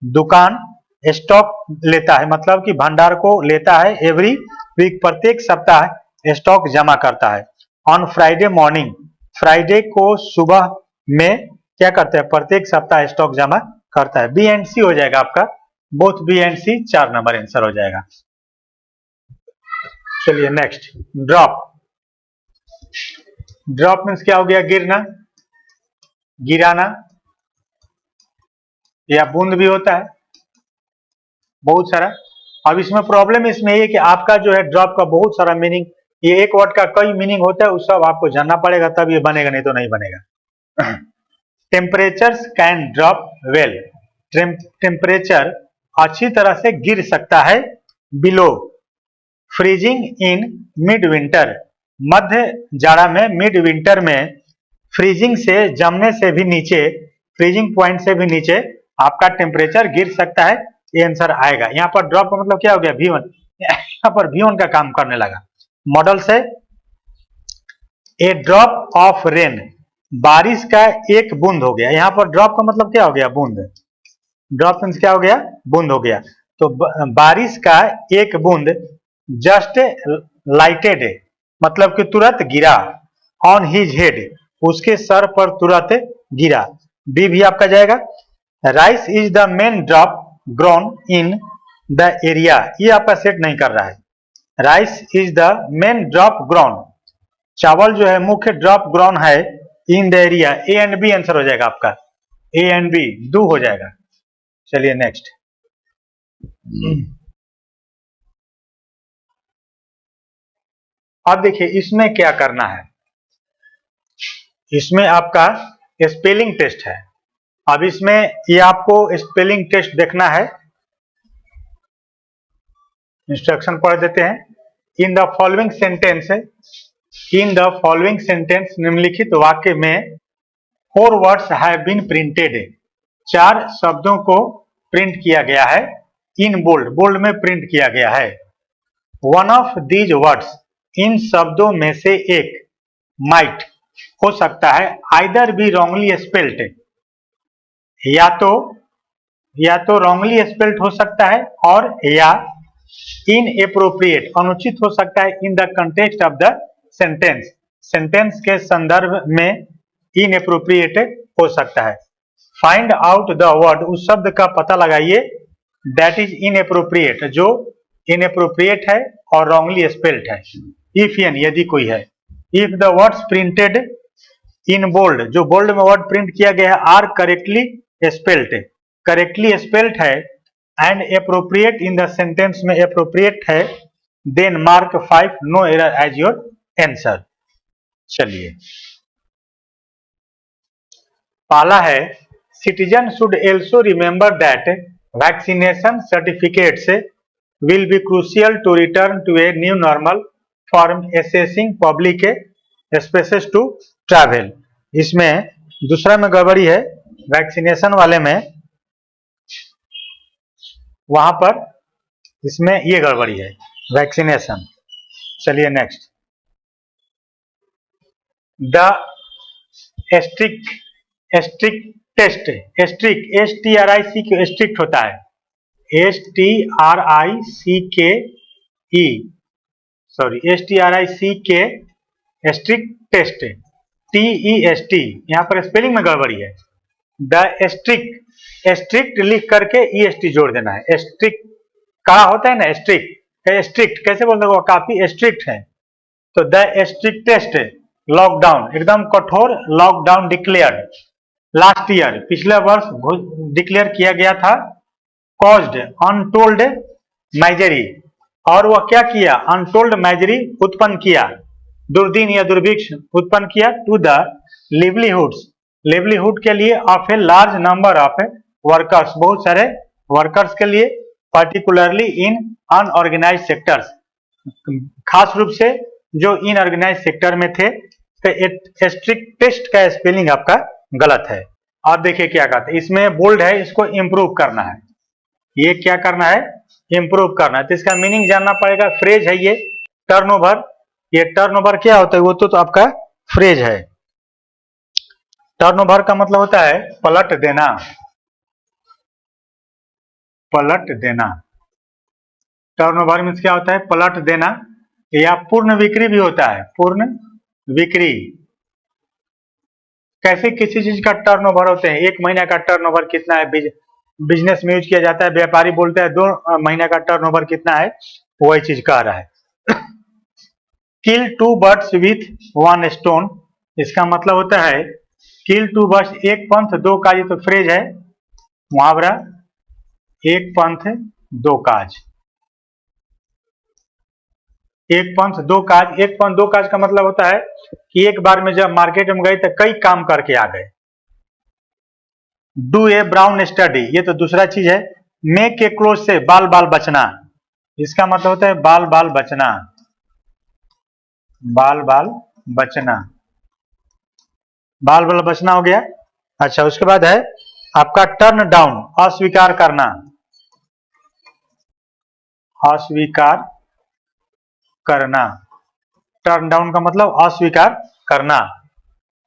दुकान स्टॉक लेता है, मतलब कि भंडार को लेता है, एवरी वीक, प्रत्येक सप्ताह स्टॉक जमा करता है। ऑन फ्राइडे मॉर्निंग, फ्राइडे को सुबह में क्या करते हैं? प्रत्येक सप्ताह स्टॉक जमा करता है। बी एंड सी हो जाएगा आपका, both B and C 4 number answer हो जाएगा। चलिए नेक्स्ट। ड्रॉप, ड्रॉप मीन्स क्या हो गया? गिरना, गिराना, या बूंद भी होता है, बहुत सारा। अब इसमें प्रॉब्लम इसमें ये कि आपका जो है ड्रॉप का बहुत सारा मीनिंग, ये एक वर्ड का कई मीनिंग होता है, उस सब आपको जानना पड़ेगा, तब ये बनेगा, नहीं तो नहीं बनेगा। Temperatures can drop well, temperature अच्छी तरह से गिर सकता है, below freezing in mid winter, मध्य जाड़ा में, मिड विंटर में, फ्रीजिंग से, जमने से भी नीचे, फ्रीजिंग पॉइंट से भी नीचे आपका टेम्परेचर गिर सकता है, ये आंसर आएगा। यहाँ पर ड्रॉप का मतलब क्या हो गया? V1, यहाँ पर V1 का काम करने लगा। मॉडल से ए ड्रॉप ऑफ रेन, बारिश का एक बूंद हो गया। यहाँ पर ड्रॉप का मतलब क्या हो गया? बूंद। ड्रॉप मीन्स क्या हो गया? बूंद हो गया। तो बारिश का एक बूंद जस्ट लाइटेड, मतलब कि तुरंत गिरा, ऑन हिज हेड, उसके सर पर तुरंत गिरा। बी भी आपका जाएगा। Rice is the main drop grown in the area, ये आपका सेट नहीं कर रहा है। Rice is the main drop grown, चावल जो है मुख्य ड्रॉप ग्रोन है, in the area. A and B answer हो जाएगा आपका, ए एंड बी दो हो जाएगा। चलिए नेक्स्ट। अब देखिए इसमें क्या करना है, इसमें आपका स्पेलिंग टेस्ट है। अब इसमें ये आपको स्पेलिंग टेस्ट देखना है, इंस्ट्रक्शन पढ़ देते हैं। In the following sentence, in the following sentence, निम्नलिखित वाक्य में 4 वर्ड्स हैव बीन प्रिंटेड, 4 शब्दों को प्रिंट किया गया है। इन बोल्ड, बोल्ड में प्रिंट किया गया है। वन ऑफ दीज वर्ड्स, इन शब्दों में से एक, माइट हो सकता है, आइदर बी रॉन्गली स्पेल्ड, या तो रॉन्गली स्पेल्ड हो सकता है और या इनएप्रोप्रिएट, अनुचित हो सकता है, in the context of the sentence, sentence के संदर्भ में इनएप्रोप्रिएट हो सकता है। फाइंड आउट द वर्ड, उस शब्द का पता लगाइए, दैट इज इनएप्रोप्रिएट, जो इनएप्रोप्रिएट है और रॉन्गली स्पेल्ड है। इफ एन, यदि कोई है। If the words printed in bold, जो बोल्ड में वर्ड प्रिंट किया गया है, are correctly spelled, correctly spelled है, and appropriate in the sentence में एप्रोप्रिएट है, then mark 5 no error as your answer. चलिए, पहला है, citizen should also remember that vaccination certificates will be crucial to return to a new normal for assessing public spaces to travel। इसमें दूसरा में गड़बड़ी है, वैक्सीनेशन वाले में, वहां पर इसमें ये गड़बड़ी है, वैक्सीनेशन। चलिए next, the strict test, strict STRIC strict होता है, STRICK स्ट्रिक्ट टेस्ट, TEST, यहाँ पर स्पेलिंग में गड़बड़ी है। द स्ट्रिक्ट लिख करके EST जोड़ देना है। स्ट्रिक्ट कहा होता है ना, स्ट्रिक्ट कैसे बोलते हैं, वो काफी स्ट्रिक्ट है। तो द स्ट्रिक्टेस्ट लॉकडाउन, एकदम कठोर लॉकडाउन डिक्लेयर्ड लास्ट ईयर, पिछले वर्ष डिक्लेयर किया गया था, कॉज्ड अनटोल्ड माइजरी, और वह क्या किया, अनटोल्ड माइजरी उत्पन्न किया, दुर्दिन या दुर्भिक्ष उत्पन्न किया, टू द लिवलीहुड के लिए, of a large number of workers, बहुत सारे वर्कर्स के लिए, पर्टिकुलरली इन अनऑर्गेनाइज्ड सेक्टर्स, खास रूप से जो इनऑर्गेनाइज सेक्टर में थे। तो स्ट्रिक्टेस्ट का स्पेलिंग आपका गलत है। और देखिए क्या कहते हैं, इसमें बोल्ड है, इसको इंप्रूव करना है, ये क्या करना है, इंप्रूव करना है। तो इसका मीनिंग जानना पड़ेगा, फ्रेज है ये टर्नओवर, ये टर्नओवर क्या होता है, वो तो आपका फ्रेज है। टर्नओवर का मतलब होता है पलट देना, पलट देना। टर्नओवर मीन्स क्या होता है, पलट देना, या पूर्ण बिक्री भी होता है, पूर्ण बिक्री। कैसे किसी चीज का टर्नओवर होते हैं, एक महीना का टर्नओवर कितना है, बिजनेस में यूज किया जाता है, व्यापारी बोलते हैं 2 महीने का टर्नओवर कितना है, वही चीज कह रहा है। किल 2 बर्ड्स विथ 1 स्टोन, इसका मतलब होता है किल 2 बर्ड्स, एक पंथ 2 काज, ये तो फ्रेज है, मुहावरा, एक पंथ 2 काज, एक पंथ 2 काज। एक पंथ 2 काज का मतलब होता है कि एक बार में जब मार्केट में गए तो कई काम करके आ गए। डू ए ब्राउन स्टडी, ये तो दूसरा चीज है। मेक के क्लोज से बाल बाल बचना, इसका मतलब होता है बाल बाल बचना, बाल बाल बचना, बाल बाल बचना हो गया। अच्छा, उसके बाद है आपका टर्न डाउन, अस्वीकार करना, अस्वीकार करना, टर्न डाउन का मतलब अस्वीकार करना।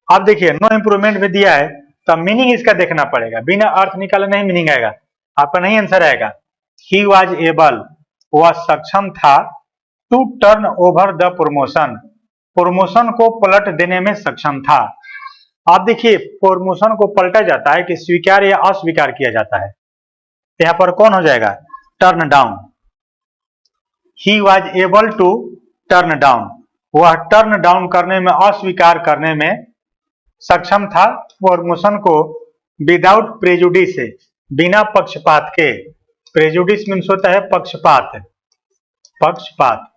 अब देखिए नो इंप्रूवमेंट में दिया है, तो मीनिंग इसका देखना पड़ेगा, बिना अर्थ निकाले नहीं मीनिंग आएगा, आपका नहीं आंसर आएगा। ही वॉज एबल, वह सक्षम था, to turn over the promotion, promotion को पलट देने में सक्षम था। आप देखिए प्रमोशन को पलटा जाता है कि स्वीकार या अस्वीकार किया जाता है, यहाँ पर कौन हो जाएगा, turn down. He was able to turn down, वह टर्न डाउन करने में, अस्वीकार करने में सक्षम था, प्रमोशन को, विदाउट प्रेजुडिस, बिना पक्षपात के, प्रेजुडिस मीन्स होता है पक्षपात, पक्षपात,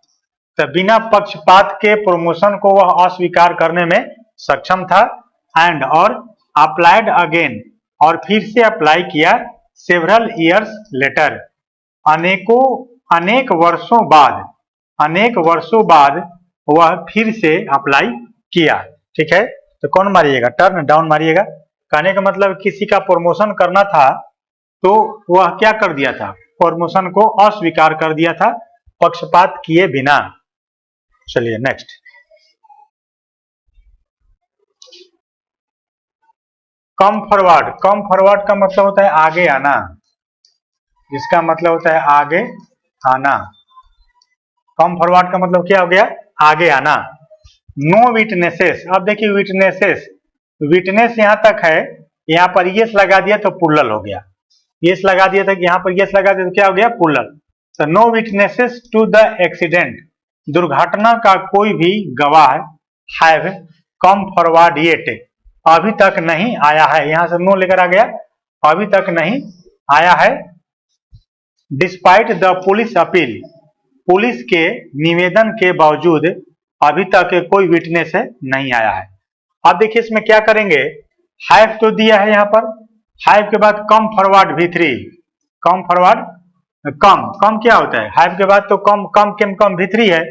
तो बिना पक्षपात के प्रमोशन को वह अस्वीकार करने में सक्षम था। एंड, और अप्लाइड अगेन, और फिर से अप्लाई किया, सेवरल ईयर्स लेटर, अनेक वर्षों बाद, अनेक वर्षों बाद वह फिर से अप्लाई किया। ठीक है, तो कौन मारिएगा, टर्न डाउन मारिएगा। कहने का मतलब किसी का प्रमोशन करना था तो वह क्या कर दिया था, प्रमोशन को अस्वीकार कर दिया था पक्षपात किए बिना। चलिए next, come forward. Come forward का मतलब होता है आगे आना, इसका मतलब होता है आगे आना। कम फॉरवर्ड का मतलब क्या हो गया, आगे आना। नो विटनेसेस, अब देखिए विटनेसेस, विटनेस यहां तक है, यहां पर यस लगा दिया तो पुल्लल हो गया, यस लगा दिया था, यहां पर यस लगा दिया तो क्या हो गया, पुल्लल। तो no witnesses to the accident, दुर्घटना का कोई भी गवाह हैव कम फॉरवर्ड येट, अभी तक नहीं आया है, यहां से नो लेकर आ गया, अभी तक नहीं आया है। Despite the police appeal, police के निवेदन के बावजूद अभी तक कोई विटनेस नहीं आया है। अब देखिए इसमें क्या करेंगे, हैव तो दिया है, यहां पर हैव के बाद come forward V3, come forward, कम, कम क्या होता है, हैव के बाद तो कम, कम केम कम V3 है,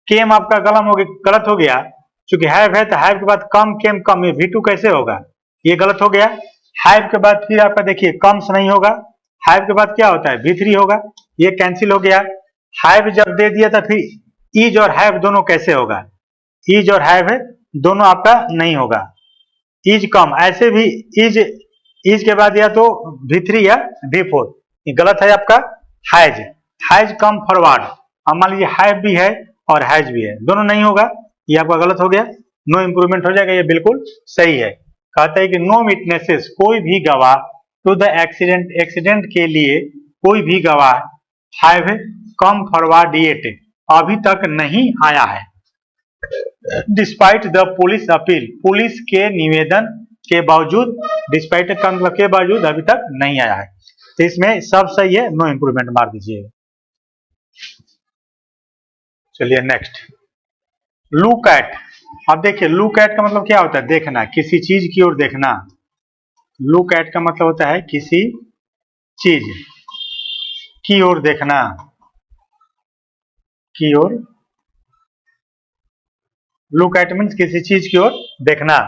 केम आपका गलत हो गया, चूंकि हैव है तो हैव के बाद कम केम कम, ये V2 कैसे होगा, ये गलत हो गया। हैव के बाद फिर आपका देखिए कम्स नहीं होगा, हैव के बाद क्या होता है V3 होगा, ये कैंसिल हो गया। हैव जब दे दिया था फिर इज और हैव दोनों कैसे होगा, इज और हैव दोनों आपका नहीं होगा, इज कम, ऐसे भी इज के बाद या तो V3 या V4, ये गलत है आपका हैज, हैज कम फॉरवर्ड। अब मान लीजिए हैव भी है और हैज भी है, दोनों नहीं होगा, ये आपका गलत हो गया, नो इंप्रूवमेंट हो जाएगा, ये बिल्कुल सही है। कहता है कि नो विटनेसेस, कोई भी गवाह टू द एक्सीडेंट, एक्सीडेंट के लिए कोई भी गवाह हैव कम फॉरवर्ड येट, अभी तक नहीं आया है। Despite the police appeal, police के निवेदन के बावजूद, डिस्पाइट के बावजूद अभी तक नहीं आया है, तो इसमें सब सही है, नो इंप्रूवमेंट मार दीजिए। चलिए नेक्स्ट, लुक एट। अब देखिए लुक एट का मतलब क्या होता है, देखना, किसी चीज की ओर देखना। लुक एट का मतलब होता है किसी चीज की ओर देखना, की ओर, लुक एट मीन्स किसी चीज की ओर देखना,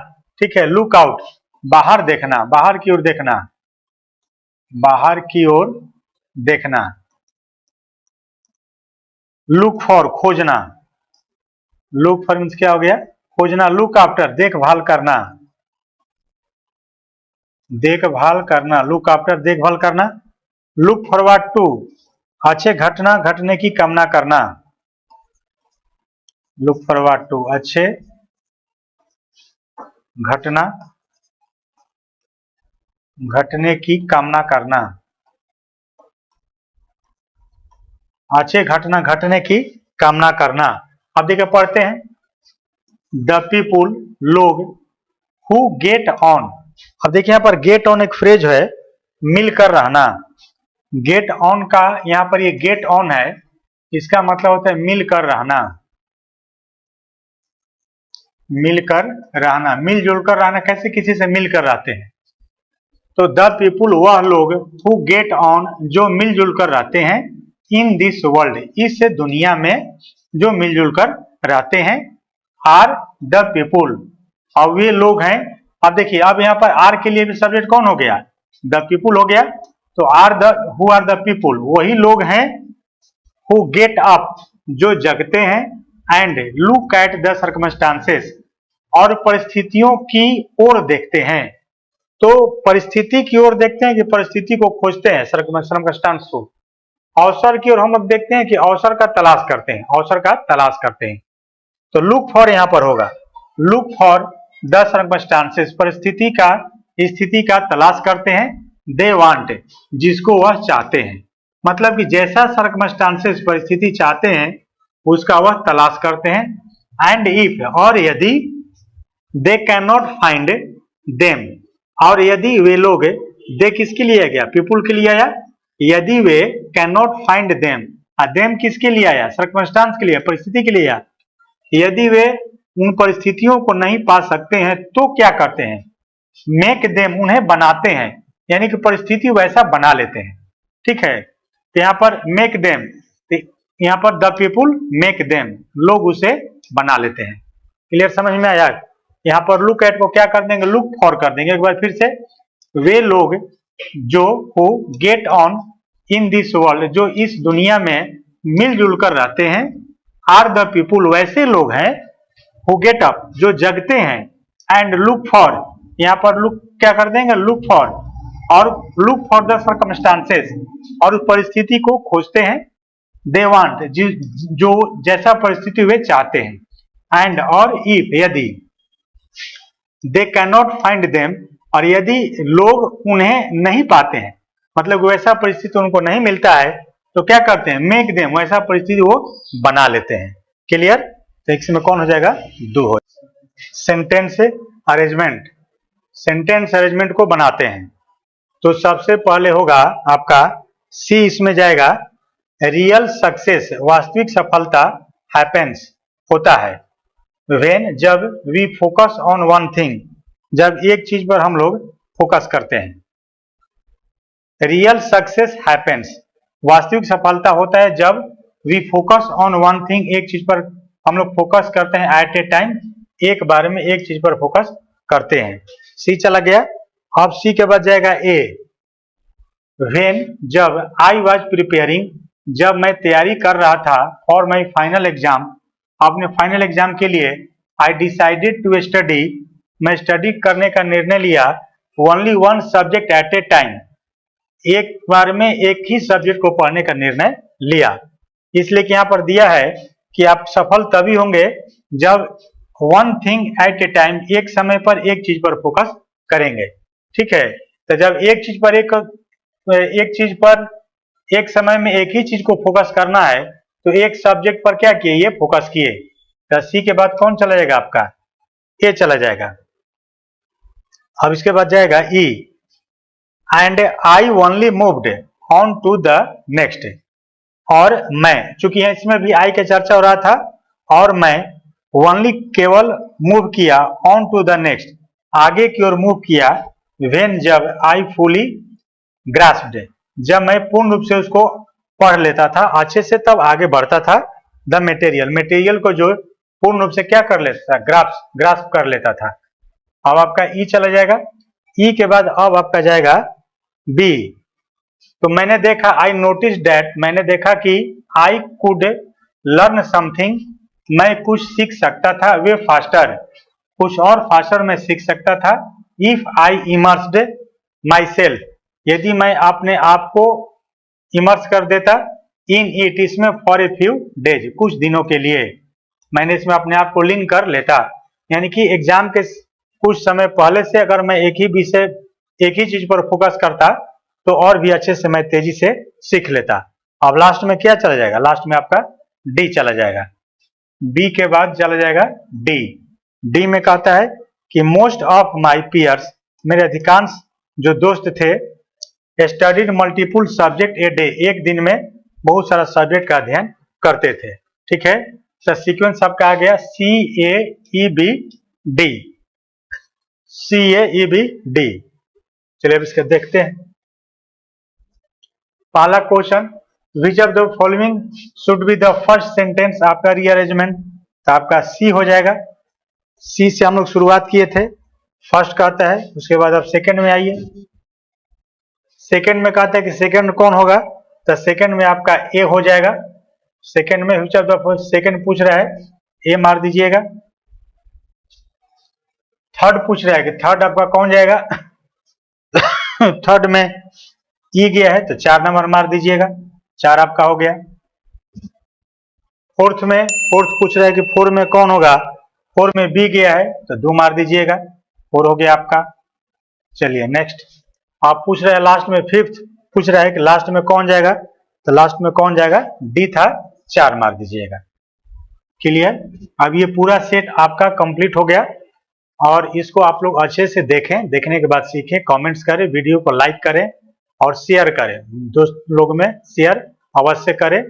ठीक है। लुक आउट, बाहर देखना, बाहर की ओर देखना, बाहर की ओर देखना। लुक फॉर, खोजना, लुक फॉर मीन्स क्या हो गया, खोजना। लुक आफ्टर, देखभाल करना, देखभाल करना, लुक आफ्टर देखभाल करना। लुक फॉरवर्ड टू, अच्छे घटना घटने की कामना करना, लुक फॉरवर्ड टू, अच्छे घटना घटने की कामना करना, अच्छे घटना घटने की कामना करना। अब देखिए पढ़ते हैं, द पीपुल, लोग, हु गेट ऑन। अब देखिए यहाँ पर गेट ऑन एक फ्रेज है, मिलकर रहना। गेट ऑन का यहाँ पर ये गेट ऑन है, इसका मतलब होता है मिलकर रहना, मिलकर रहना, मिलजुल कर रहना, कैसे किसी से मिलकर रहते हैं। तो द पीपुल, वह लोग, हु गेट ऑन, जो मिलजुल कर रहते हैं, इन दिस वर्ल्ड, इस दुनिया में जो मिलजुल कर रहते हैं, आर द पीपुल, अब वे लोग हैं। अब देखिए अब यहाँ पर आर के लिए भी सब्जेक्ट कौन हो गया, द पीपुल हो गया, तो are the, who are the people, वही लोग हैं, हु गेट अप, जो जगते हैं, and look at the circumstances, और परिस्थितियों की ओर देखते हैं। तो परिस्थिति की ओर देखते हैं कि परिस्थिति को खोजते हैं, सर्कमस्टांस को। अवसर की ओर हम लोग देखते हैं कि अवसर का तलाश करते हैं, अवसर का तलाश करते हैं। तो लुक फॉर यहां पर होगा, लुक फॉर द सर्कमस्टांसेस, परिस्थिति का, स्थिति का तलाश करते हैं। दे वांट, जिसको वह चाहते हैं, मतलब कि जैसा सर्कमस्टांसेस, परिस्थिति चाहते हैं उसका वह तलाश करते हैं। एंड इफ, और यदि, they can not find them, और यदि वे लोग, दे किसके लिए गया, पीपुल के लिए आया, यदि वे cannot find them, them किसके लिए आया, सर्कमस्टांस के लिए, परिस्थिति के लिए आया। यदि वे उन परिस्थितियों को नहीं पा सकते हैं तो क्या करते हैं, मेक देम, उन्हें बनाते हैं, यानी कि परिस्थिति वैसा बना लेते हैं, ठीक है। तो यहाँ पर मेक देम, यहाँ पर द पीपुल मेक देम, लोग उसे बना लेते हैं। क्लियर, समझ में आया। यहाँ पर लुक एट को क्या कर देंगे, लुक फॉर कर देंगे। एक बार फिर से, वे लोग जो हो get on, in this world, जो इस दुनिया में मिलजुल कर रहते हैं, आर द पीपुल, वैसे लोग हैं, हु गेट अप, जो जगते हैं, एंड लुक फॉर, यहाँ पर लुक क्या कर देंगे, लुक फॉर, और लुक फॉर द सर्कमस्टांसेस, और उस परिस्थिति को खोजते हैं, दे वांट, जो जैसा परिस्थिति वे चाहते हैं, एंड और इफ, यदि, they can not find them, और यदि लोग उन्हें नहीं पाते हैं, मतलब वैसा परिस्थिति उनको नहीं मिलता है, तो क्या करते हैं, मेक देम, वैसा परिस्थिति वो बना लेते हैं। क्लियर? तो इसमें कौन हो जाएगा, डू हो। सेंटेंस अरेंजमेंट, सेंटेंस अरेंजमेंट को बनाते हैं, तो सबसे पहले होगा आपका सी, इसमें जाएगा रियल सक्सेस, वास्तविक सफलता, हैपेंस, होता है, व्हेन, जब, we focus on one thing, जब एक चीज पर हम लोग फोकस करते हैं। रियल सक्सेस हैपेंस, वास्तविक सफलता होता है जब we focus on one thing, एक चीज पर हम लोग फोकस करते हैं, एट ए टाइम, एक बार में एक चीज पर फोकस करते हैं। सी चला गया। अब सी के बाद जाएगा ए, व्हेन, जब, आई वॉज प्रिपेयरिंग, जब मैं तैयारी कर रहा था, फॉर माई फाइनल एग्जाम, अपने फाइनल एग्जाम के लिए, आई डिसाइडेड टू स्टडी, मैं स्टडी करने का निर्णय लिया, only one subject at A time, एक बार में एक ही सब्जेक्ट को पढ़ने का निर्णय लिया। इसलिए कि यहाँ पर दिया है कि आप सफल तभी होंगे जब one thing at A time, एक समय पर एक चीज पर फोकस करेंगे। ठीक है, तो जब एक चीज पर एक समय में एक ही चीज को फोकस करना है, तो एक सब्जेक्ट पर क्या किए, ये फोकस किए। तो सी के बाद कौन चला जाएगा आपका, ए चला जाएगा। अब इसके बाद जाएगा E, and I only moved on to the next, और मैं, चूंकि इसमें भी आई का चर्चा हो रहा था, और मैं ओनली, केवल, मूव किया, ऑन टू द नेक्स्ट, आगे की ओर मूव किया, व्हेन, जब, आई फुली ग्रास्प्ड, जब मैं पूर्ण रूप से उसको पढ़ लेता था अच्छे से, तब आगे बढ़ता था, द मटेरियल को जो पूर्ण रूप से क्या कर लेता था, ग्रास्प कर लेता था। अब आपका ई चला जाएगा। ई के बाद अब आपका जाएगा बी, तो मैंने देखा, आई नोटिस डैट, मैंने देखा कि, आई कुड लर्न समथिंग, मैं कुछ सीख सकता था, वे फास्टर, कुछ और फास्टर मैं सीख सकता था, if I immersed my self, यदि मैं अपने आप को इमर्स कर देता, इन इट, इसमें, फॉर ए फ्यू डेज, कुछ दिनों के लिए मैंने इसमें अपने आप को लीन कर लेता, यानी कि एग्जाम के कुछ समय पहले से अगर मैं एक ही विषय, एक ही चीज पर फोकस करता, तो और भी अच्छे से मैं तेजी से सीख लेता। अब लास्ट में क्या चला जाएगा, लास्ट में आपका डी चला जाएगा। बी के बाद चला जाएगा डी। डी में कहता है कि मोस्ट ऑफ माई पियर्स, मेरे अधिकांश जो दोस्त थे, studied multiple subject a day, एक दिन में बहुत सारा सब्जेक्ट का अध्ययन करते थे। ठीक है, तो सीक्वेंस आपका आ गया सी ए ई बी डी, सी ए ई बी डी। चलिए अब इसके देखते हैं। पहला question, which of the following should be the first sentence, आपका रीअरेंजमेंट, तो आपका सी हो जाएगा। सी से हम लोग शुरुआत किए थे, फर्स्ट कहता है, उसके बाद आप सेकंड में आइए। सेकंड में कहता है कि सेकंड कौन होगा, तो सेकंड में आपका ए हो जाएगा। सेकंड में विच ऑफ द, सेकंड पूछ रहा है, ए मार दीजिएगा। थर्ड पूछ रहा है कि थर्ड आपका कौन जाएगा थर्ड में ई गया है, तो 4 नंबर मार दीजिएगा, 4 आपका हो गया। फोर्थ में, फोर्थ पूछ रहा है कि 4 में कौन होगा, 4 में बी गया है, तो 2 मार दीजिएगा, 4 हो गया आपका। चलिए नेक्स्ट, आप पूछ रहे हैं लास्ट में, फिफ्थ पूछ रहा है कि लास्ट में कौन जाएगा, तो लास्ट में कौन जाएगा, डी था, 4 मार दीजिएगा। क्लियर? अब ये पूरा सेट आपका कंप्लीट हो गया, और इसको आप लोग अच्छे से देखें, देखने के बाद सीखें, कमेंट्स करें, वीडियो को लाइक करें और शेयर करें, दोस्त लोग में शेयर अवश्य करें।